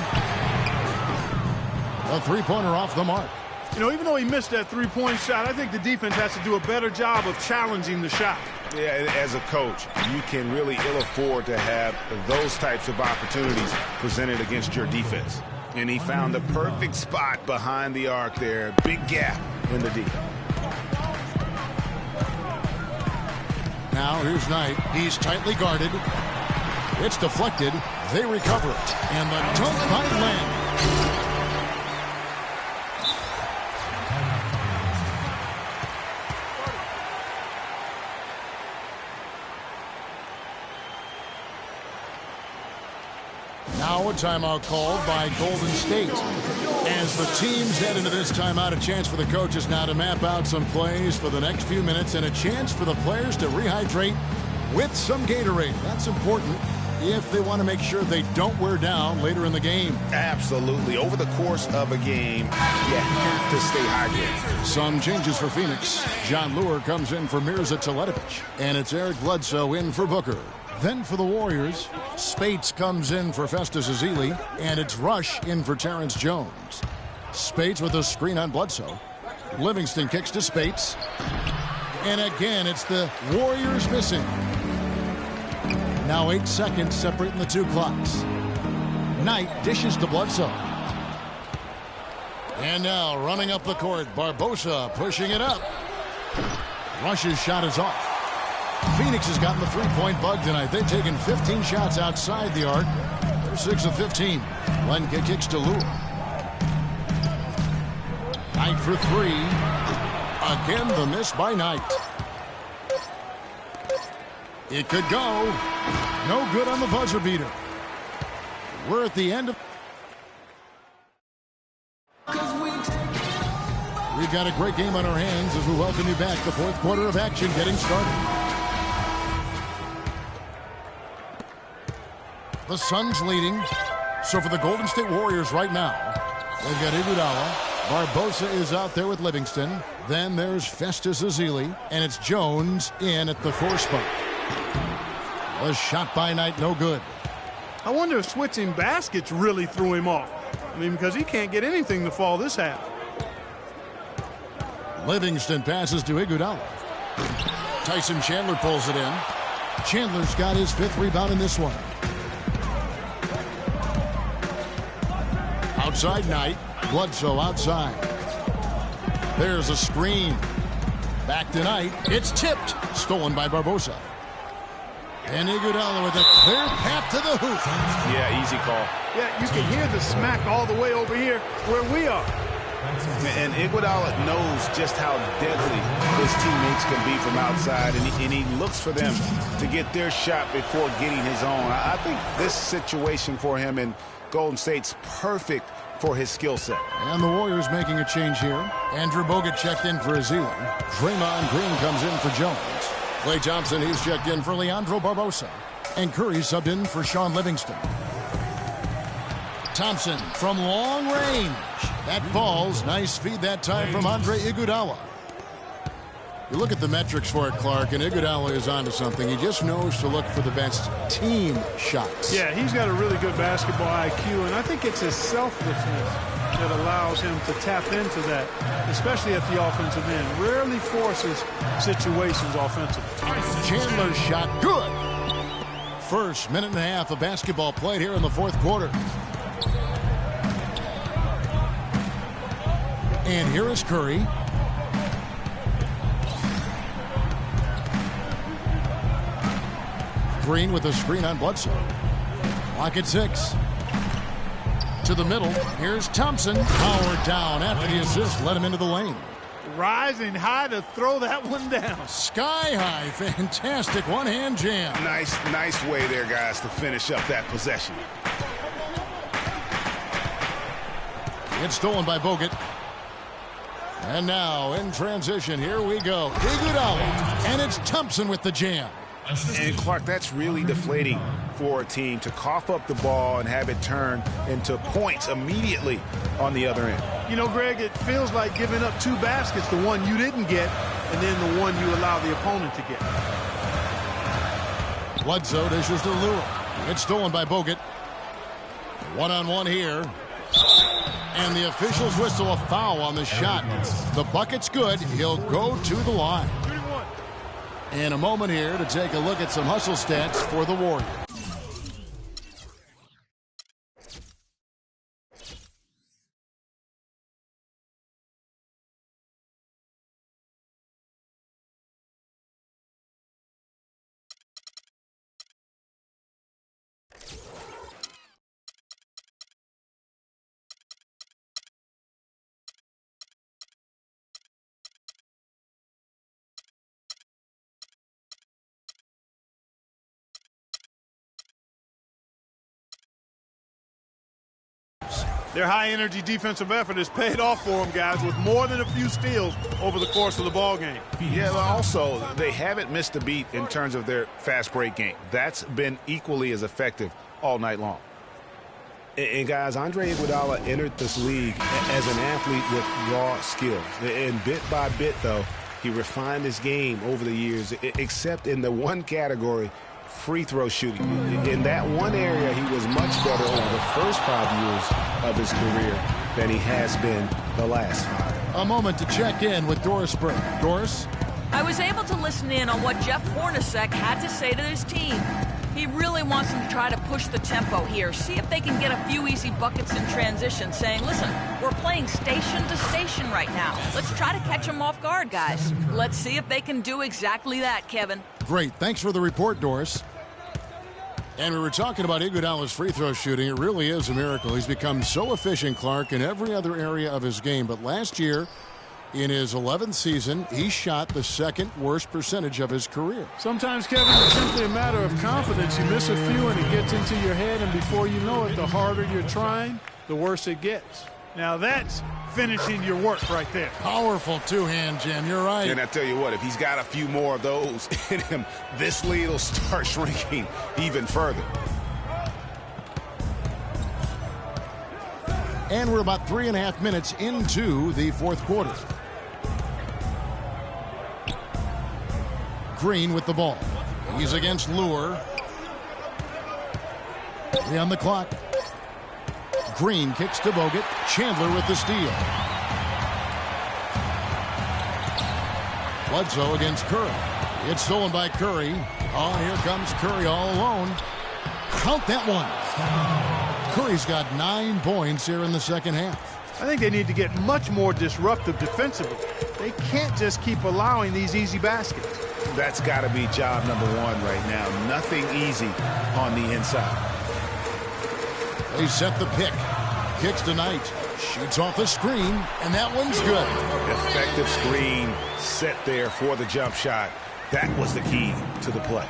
A three-pointer off the mark. You know, even though he missed that three-point shot, I think the defense has to do a better job of challenging the shot. Yeah, as a coach, you can really ill afford to have those types of opportunities presented against your defense. And he found the perfect spot behind the arc there. Big gap in the D. Now here's Knight. He's tightly guarded. It's deflected. They recover it. And the dunk by Lamb. Now a timeout called by Golden State. As the teams head into this timeout, a chance for the coaches now to map out some plays for the next few minutes and a chance for the players to rehydrate with some Gatorade. That's important if they want to make sure they don't wear down later in the game. Absolutely. Over the course of a game, you have to stay hydrated. Some changes for Phoenix. John Lure comes in for Mirza Teletovic. And it's Eric Bledsoe in for Booker. Then for the Warriors, Spates comes in for Festus Ezeli, and it's Rush in for Terrence Jones. Spates with a screen on Bledsoe. Livingston kicks to Spates. And again, it's the Warriors missing. Now 8 seconds separating the two clocks. Knight dishes to Bledsoe. And now running up the court, Barbosa pushing it up. Rush's shot is off. Phoenix has gotten the three-point bug tonight. They've taken 15 shots outside the arc. They're 6 of 15. Lenka kicks to Lure. Knight for 3. Again, the miss by Knight. It could go. No good on the buzzer beater. We're at the end of... we've got a great game on our hands as we welcome you back. The fourth quarter of action getting started. The Suns leading. So for the Golden State Warriors right now, they've got Iguodala. Barbosa is out there with Livingston. Then there's Festus Ezeli. And it's Jones in at the 4 spot. A shot by Knight, no good. I wonder if switching baskets really threw him off. I mean, because he can't get anything to fall this half. Livingston passes to Iguodala. Tyson Chandler pulls it in. Chandler's got his 5th rebound in this one. Outside Knight. Bledsoe outside. There's a screen. Back to Knight. It's tipped. Stolen by Barbosa. And Iguodala with a clear path to the hoop. Yeah, easy call. Yeah, you can hear the smack all the way over here where we are. And Iguodala knows just how deadly his teammates can be from outside, and he looks for them to get their shot before getting his own. I think this situation for him in Golden State's perfect for his skill set. And the Warriors making a change here. Andrew Bogut checked in for Ezeli. Draymond Green comes in for Jones. Klay Thompson, he's checked in for Leandro Barbosa. And Curry subbed in for Sean Livingston. Thompson from long range. That falls. Nice feed that time from Andre Iguodala. You look at the metrics for it, Clark, and Iguodala is onto something. He just knows to look for the best team shots. Yeah, he's got a really good basketball IQ, and I think it's his selflessness that allows him to tap into that, especially at the offensive end. Rarely forces situations offensively. Chandler's shot, good. First minute and a half of basketball played here in the fourth quarter. And here is Curry. Green with a screen on Bledsoe. Clock at 6. To the middle. Here's Thompson. Powered down after the assist. Let him into the lane. Rising high to throw that one down. Sky high. Fantastic one-hand jam. Nice way there, guys, to finish up that possession. It's stolen by Bogut. And now in transition, here we go. Iguodala. And it's Thompson with the jam. And Clark, that's really deflating for a team to cough up the ball and have it turn into points immediately on the other end. You know, Greg, it feels like giving up 2 baskets, the one you didn't get, and then the one you allow the opponent to get. Bledsoe dishes to Lure. It's stolen by Bogut. One-on-one here. And the officials whistle a foul on the shot. The bucket's good. He'll go to the line. In a moment here to take a look at some hustle stats for the Warriors. Their high-energy defensive effort has paid off for them, guys, with more than a few steals over the course of the ballgame. Yeah, but also, they haven't missed a beat in terms of their fast break game. That's been equally as effective all night long. And guys, Andre Iguodala entered this league as an athlete with raw skills. And bit by bit, though, he refined his game over the years, except in the one category, free throw shooting. In that one area, he was much better over the first 5 years of his career than he has been the last 5. A moment to check in with Doris Burke. Doris? I was able to listen in on what Jeff Hornacek had to say to his team. He really wants them to try to push the tempo here, see if they can get a few easy buckets in transition, saying, listen, we're playing station to station right now. Let's try to catch them off guard, guys. Let's see if they can do exactly that, Kevin. Great. Thanks for the report, Doris. And we were talking about Iguodala's free throw shooting. It really is a miracle. He's become so efficient, Clark, in every other area of his game. But last year, in his 11th season, he shot the 2nd worst percentage of his career. Sometimes, Kevin, it's simply a matter of confidence. You miss a few and it gets into your head, and before you know it, the harder you're trying, the worse it gets. Now that's finishing your work right there. Powerful two-hand jam. You're right. And I tell you what, if he's got a few more of those in him, this lead will start shrinking even further. And we're about 3.5 minutes into the fourth quarter. Green with the ball. He's against Lure. 3 on the clock. Green kicks to Bogut. Chandler with the steal. Bledsoe against Curry. It's stolen by Curry. Oh, here comes Curry all alone. Count that one. Curry's got 9 points here in the second half. I think they need to get much more disruptive defensively. They can't just keep allowing these easy baskets. That's got to be job number one right now. Nothing easy on the inside. They set the pick. Kicks to Knight. Shoots off the screen, and that one's good. Effective screen set there for the jump shot. That was the key to the play.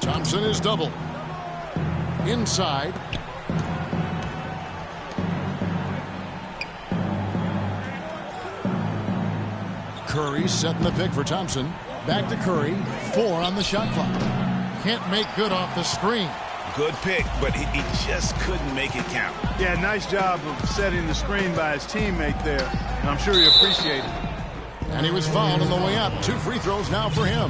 Thompson is double. Inside. Curry setting the pick for Thompson. Back to Curry. 4 on the shot clock. Can't make good off the screen. Good pick, but he just couldn't make it count. Yeah, nice job of setting the screen by his teammate there. I'm sure he appreciated it. And he was fouled on the way up. 2 free throws now for him.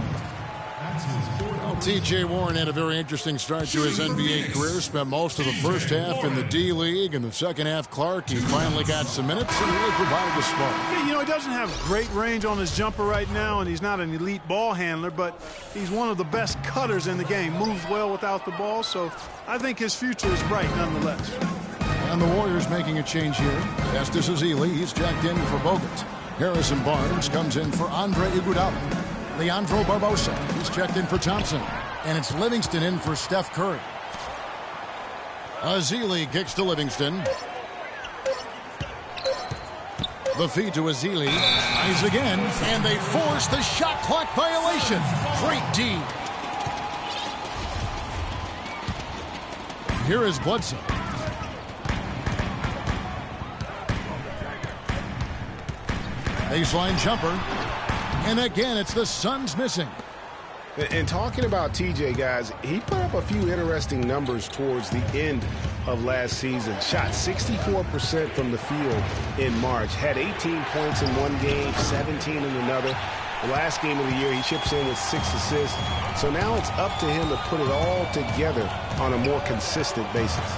Well, T.J. Warren had a very interesting start to his NBA career. Spent most of the first half in the D-League. In the second half, Clark, he finally got some minutes and really provided the spark. Yeah, you know, he doesn't have great range on his jumper right now, and he's not an elite ball handler, but he's one of the best cutters in the game. Moves well without the ball, so I think his future is bright nonetheless. And the Warriors making a change here. Festus Ezeli, he's jacked in for Bogut. Harrison Barnes comes in for Andre Iguodala. Leandro Barbosa, he's checked in for Thompson. And it's Livingston in for Steph Curry. Ezeli kicks to Livingston. The feed to Ezeli. Tries again. And they force the shot clock violation. Great D. Here is Bledsoe. Baseline jumper. And again, it's the Suns missing. And talking about TJ, guys, he put up a few interesting numbers towards the end of last season. Shot 64% from the field in March. Had 18 points in one game, 17 in another. The last game of the year, he chips in with 6 assists. So now it's up to him to put it all together on a more consistent basis.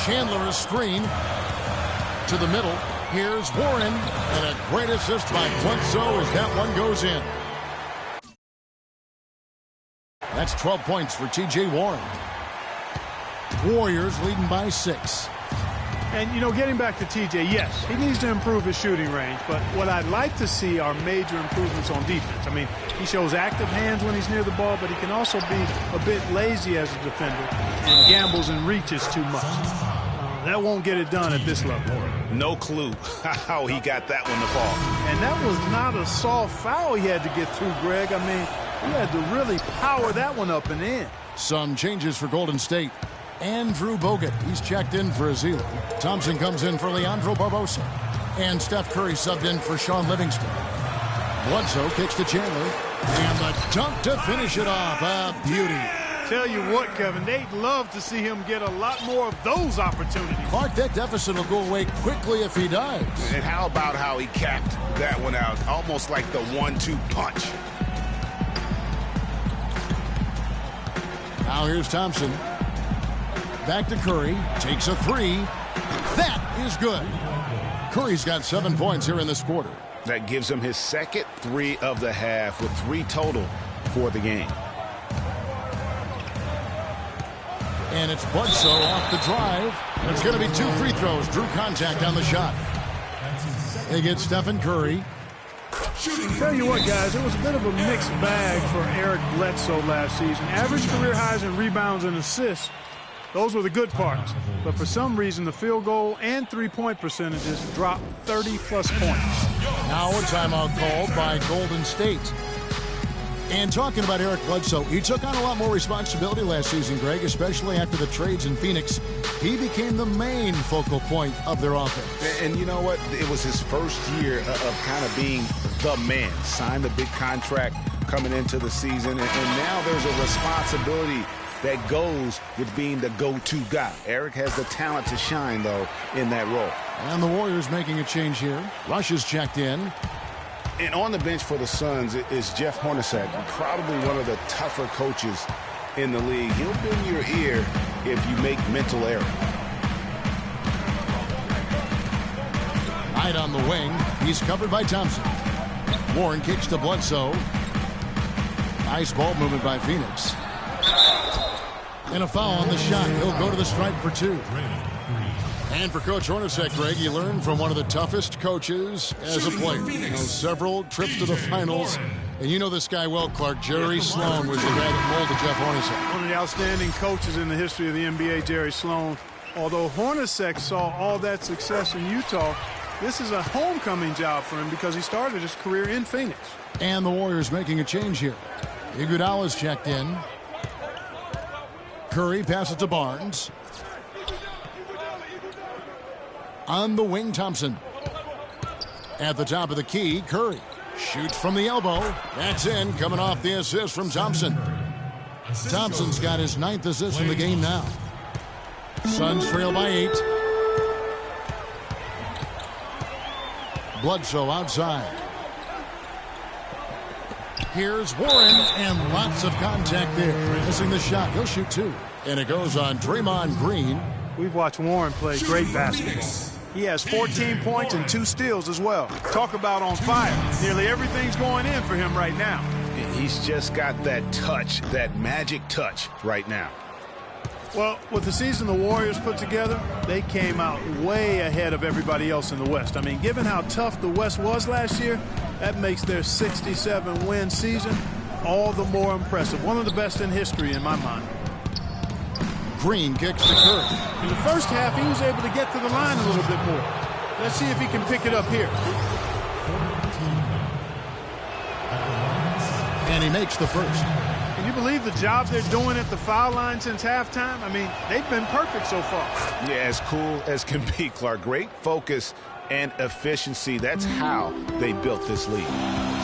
Chandler is screen to the middle. Here's Warren, and a great assist by Bledsoe as that one goes in. That's 12 points for T.J. Warren. Warriors leading by 6. And, you know, getting back to T.J., yes, he needs to improve his shooting range, but what I'd like to see are major improvements on defense. I mean, he shows active hands when he's near the ball, but he can also be a bit lazy as a defender and gambles and reaches too much. That won't get it done at this level. No clue how he got that one to fall. And that was not a soft foul he had to get through, Greg. I mean, he had to really power that one up and in. Some changes for Golden State. Andrew Bogut, he's checked in for Ezeli. Thompson comes in for Leandro Barbosa. And Steph Curry subbed in for Sean Livingston. Bledsoe kicks to Chandler. And the dunk to finish it off. A beauty. Tell you what, Kevin, they'd love to see him get a lot more of those opportunities. Clark, that deficit will go away quickly if he does. And how about how he capped that one out? Almost like the 1-2 punch. Now here's Thompson. Back to Curry. Takes a 3. That is good. Curry's got 7 points here in this quarter. That gives him his second 3 of the half with 3 total for the game. And it's Bledsoe off the drive. And it's going to be 2 free throws. Drew contact on the shot. They get Stephen Curry. Tell you what, guys, it was a bit of a mixed bag for Eric Bledsoe last season. Average career highs in rebounds and assists. Those were the good parts. But for some reason, the field goal and three-point percentages dropped 30-plus points. Now a timeout called by Golden State. And talking about Eric Bledsoe, he took on a lot more responsibility last season, Greg, especially after the trades in Phoenix. He became the main focal point of their offense. And you know what? It was his first year of kind of being the man. Signed a big contract coming into the season, and now there's a responsibility that goes with being the go-to guy. Eric has the talent to shine, though, in that role. And the Warriors making a change here. Rush is checked in. And on the bench for the Suns is Jeff Hornacek, probably one of the tougher coaches in the league. He'll bend your ear if you make mental errors. Knight on the wing. He's covered by Thompson. Warren kicks to Bledsoe. Nice ball movement by Phoenix. And a foul on the shot. He'll go to the stripe for 2. And for Coach Hornacek, Greg, he learned from one of the toughest coaches as a player. You know, several trips to the finals. And you know this guy well, Clark. Jerry Sloan was the guy that molded Jeff Hornacek. One of the outstanding coaches in the history of the NBA, Jerry Sloan. Although Hornacek saw all that success in Utah, this is a homecoming job for him because he started his career in Phoenix. And the Warriors making a change here. Iguodala's checked in. Curry passes to Barnes. On the wing, Thompson. At the top of the key, Curry. Shoots from the elbow. That's in, coming off the assist from Thompson. Thompson's got his 9th assist in the game now. Suns trail by 8. Bledsoe outside. Here's Warren, and lots of contact there. Missing the shot. He'll shoot 2. And it goes on Draymond Green. We've watched Warren play great basketball. He has 14 points and 2 steals as well. Talk about on fire. Nearly everything's going in for him right now. He's just got that touch, that magic touch right now. Well, with the season the Warriors put together, they came out way ahead of everybody else in the West. I mean, given how tough the West was last year, that makes their 67-win season all the more impressive. One of the best in history in my mind. Green kicks to Curry. In the first half, he was able to get to the line a little bit more. Let's see if he can pick it up here. And he makes the first. Can you believe the job they're doing at the foul line since halftime? I mean, they've been perfect so far. Yeah, as cool as can be, Clark. Great focus and efficiency. That's how they built this league.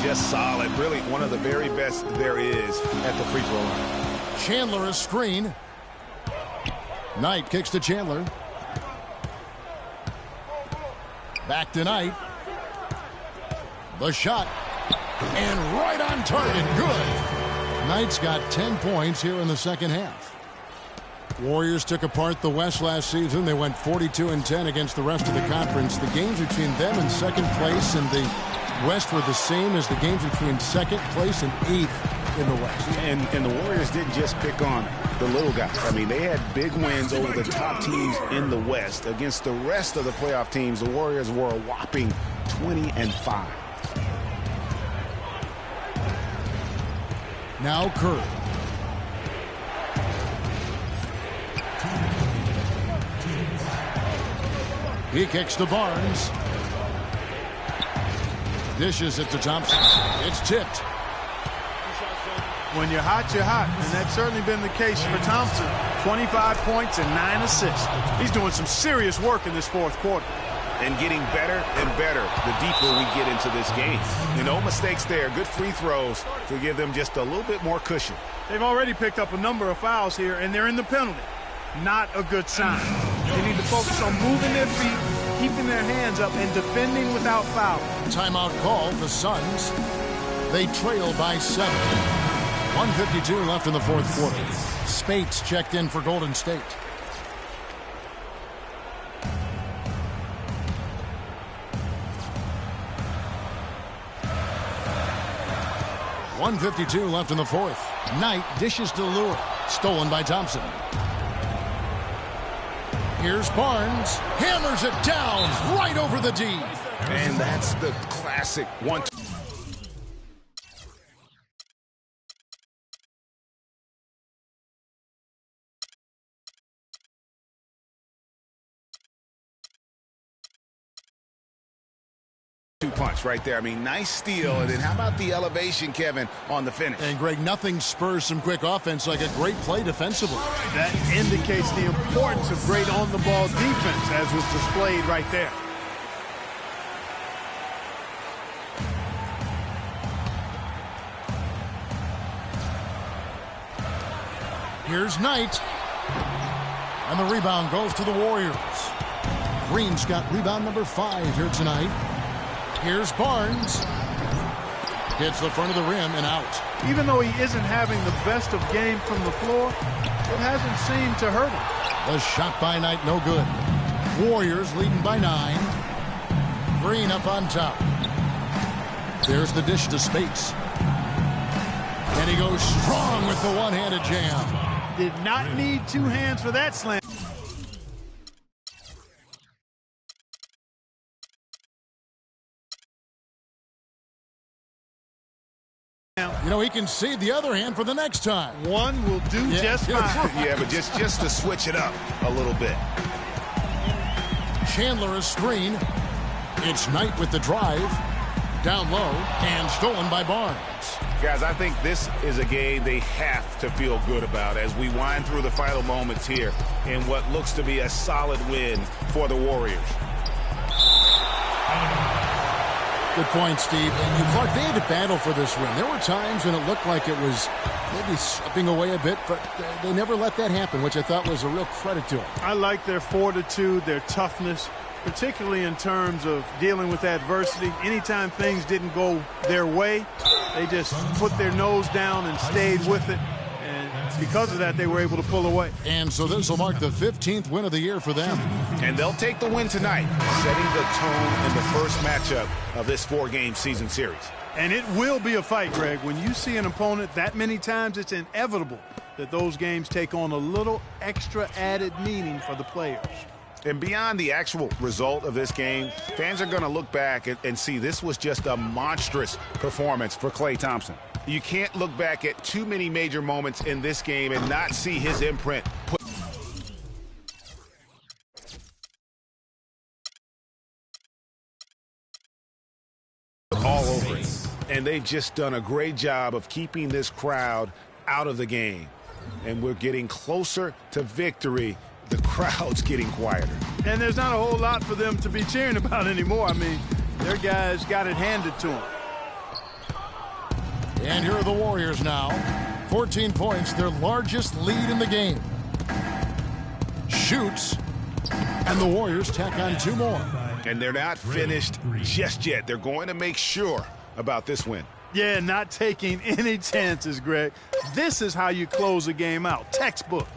Just solid. Really one of the very best there is at the free throw line. Chandler a screen. Knight kicks to Chandler. Back to Knight. The shot. And right on target. Good. Knight's got 10 points here in the second half. Warriors took apart the West last season. They went 42-10 against the rest of the conference. The games between them and second place in the West were the same as the games between second place and 8th in the West. And the Warriors didn't just pick on the little guys. I mean, they had big wins over the top teams in the West. Against the rest of the playoff teams, the Warriors were a whopping 20-5. Now Curry. He kicks to Barnes. Dishes it to Thompson. It's tipped. When you're hot, you're hot. And that's certainly been the case for Thompson. 25 points and 9 assists. He's doing some serious work in this fourth quarter. And getting better and better the deeper we get into this game. And no mistakes there. Good free throws to give them just a little bit more cushion. They've already picked up a number of fouls here, and they're in the penalty. Not a good sign. They need to focus on moving their feet, keeping their hands up, and defending without foul. Timeout call. The Suns. They trail by 7. 1:52 left in the fourth quarter. Spates checked in for Golden State. .152 left in the fourth. Knight dishes to Lure. Stolen by Thompson. Here's Barnes. Hammers it down right over the D. And that's the classic 1-2. punch right there. I mean, nice steal. And then how about the elevation, Kevin, on the finish? And, Greg, nothing spurs some quick offense like a great play defensively. That indicates the importance of great on-the-ball defense, as was displayed right there. Here's Knight. And the rebound goes to the Warriors. Green's got rebound number 5 here tonight. Here's Barnes. Hits the front of the rim and out. Even though he isn't having the best of game from the floor, it hasn't seemed to hurt him. The shot by Knight, no good. Warriors leading by 9. Green up on top. There's the dish to Spates. And he goes strong with the one-handed jam. Did not need 2 hands for that slam. You know, he can save the other hand for the next time. One will do just fine. Yeah, but just to switch it up a little bit. Chandler a screen. It's Knight with the drive. Down low and stolen by Barnes. Guys, I think this is a game they have to feel good about as we wind through the final moments here in what looks to be a solid win for the Warriors. Good point, Steve. And Clark, they had to battle for this win. There were times when it looked like it was maybe slipping away a bit, but they never let that happen, which I thought was a real credit to them. I like their fortitude, their toughness, particularly in terms of dealing with adversity. Anytime things didn't go their way, they just put their nose down and stayed with it. And because of that, they were able to pull away. And so this will mark the 15th win of the year for them. And they'll take the win tonight, setting the tone in the first matchup of this 4-game season series. And it will be a fight, Greg. When you see an opponent that many times, it's inevitable that those games take on a little extra added meaning for the players. And beyond the actual result of this game, fans are going to look back and see this was just a monstrous performance for Klay Thompson. You can't look back at too many major moments in this game and not see his imprint put all over it. And they've just done a great job of keeping this crowd out of the game. And we're getting closer to victory. The crowd's getting quieter. And there's not a whole lot for them to be cheering about anymore. I mean, their guys got it handed to them. And here are the Warriors now. 14 points, their largest lead in the game. Shoots, and the Warriors tack on 2 more. And they're not finished just yet. They're going to make sure about this win. Yeah, not taking any chances, Greg. This is how you close a game out. Textbook.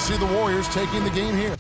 see the Warriors taking the game here.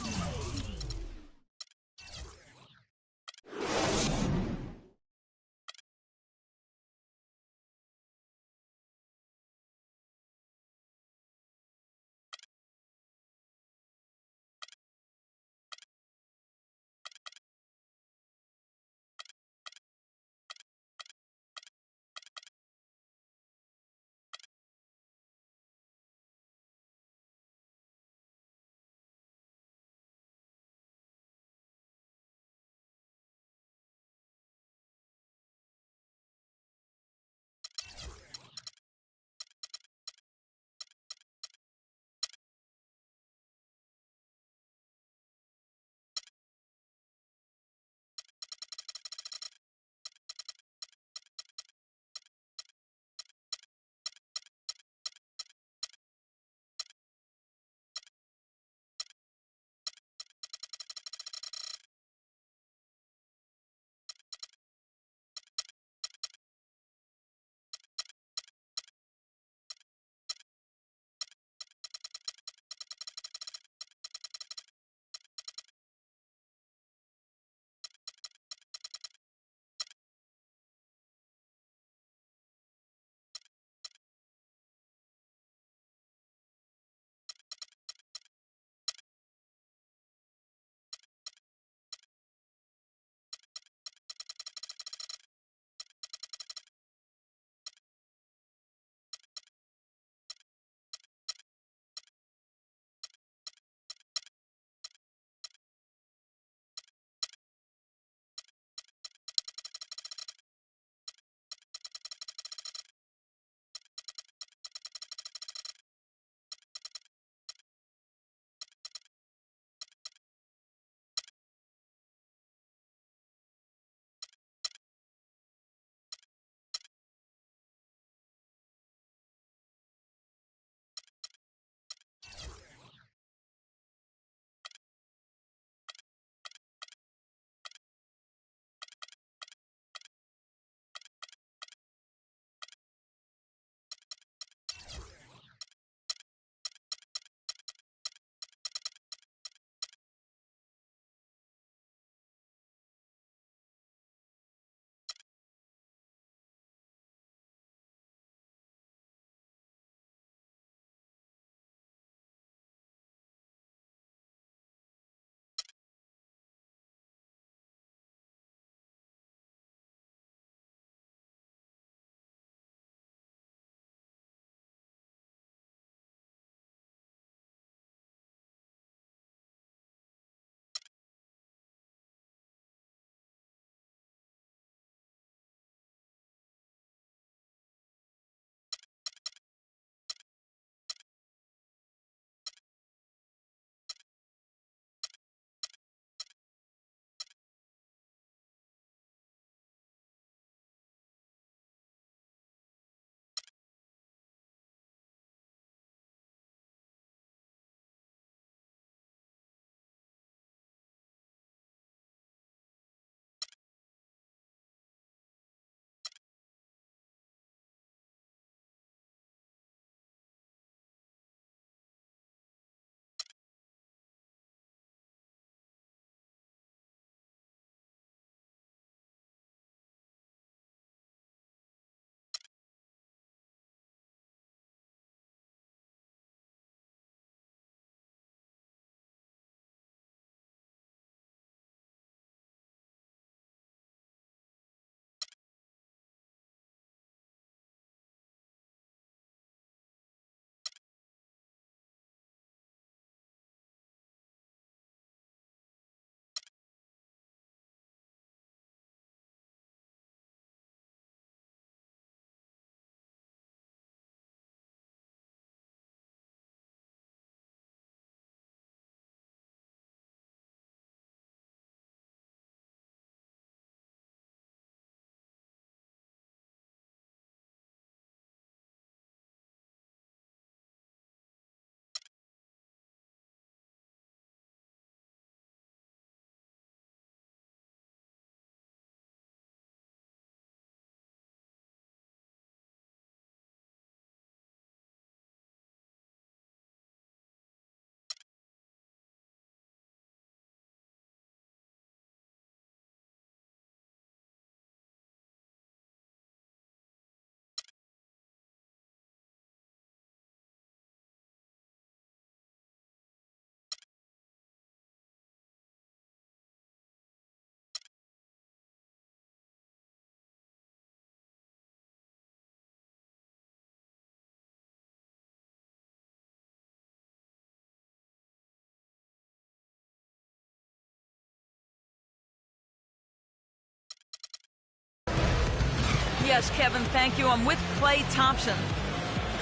Yes, Kevin, thank you. I'm with Klay Thompson.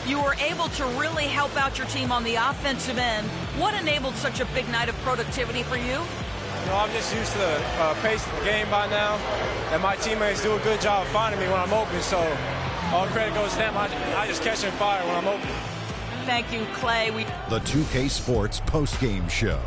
You were able to really help out your team on the offensive end. What enabled such a big night of productivity for you? I'm just used to the pace of the game by now, and my teammates do a good job of finding me when I'm open, so all credit goes to them. I just catch and fire when I'm open. Thank you, Klay. The 2K Sports post-game show.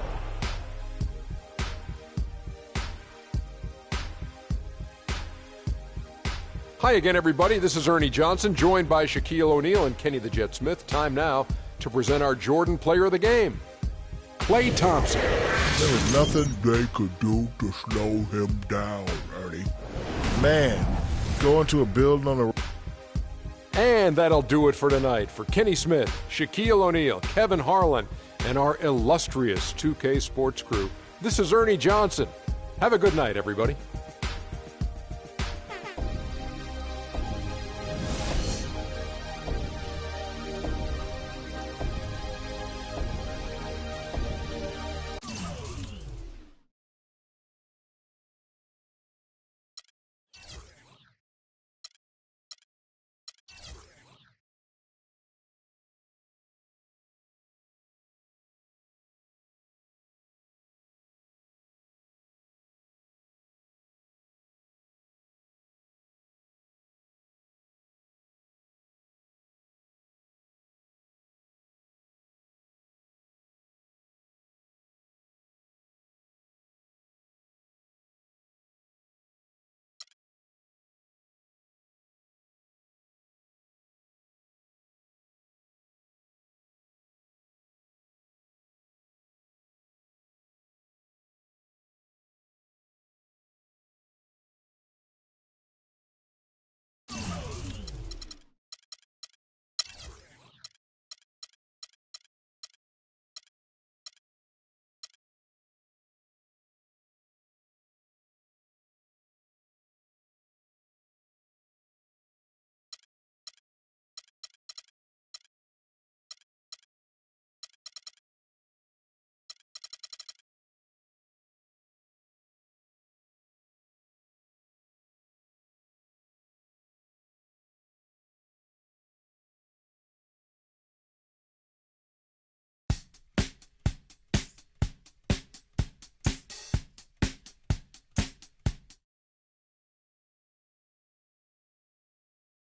Hi again, everybody. This is Ernie Johnson, joined by Shaquille O'Neal and Kenny the Jet Smith. Time now to present our Jordan Player of the Game, Klay Thompson. There was nothing they could do to slow him down, Ernie. Man, going to a building on a... And that'll do it for tonight. For Kenny Smith, Shaquille O'Neal, Kevin Harlan, and our illustrious 2K Sports crew, this is Ernie Johnson. Have a good night, everybody.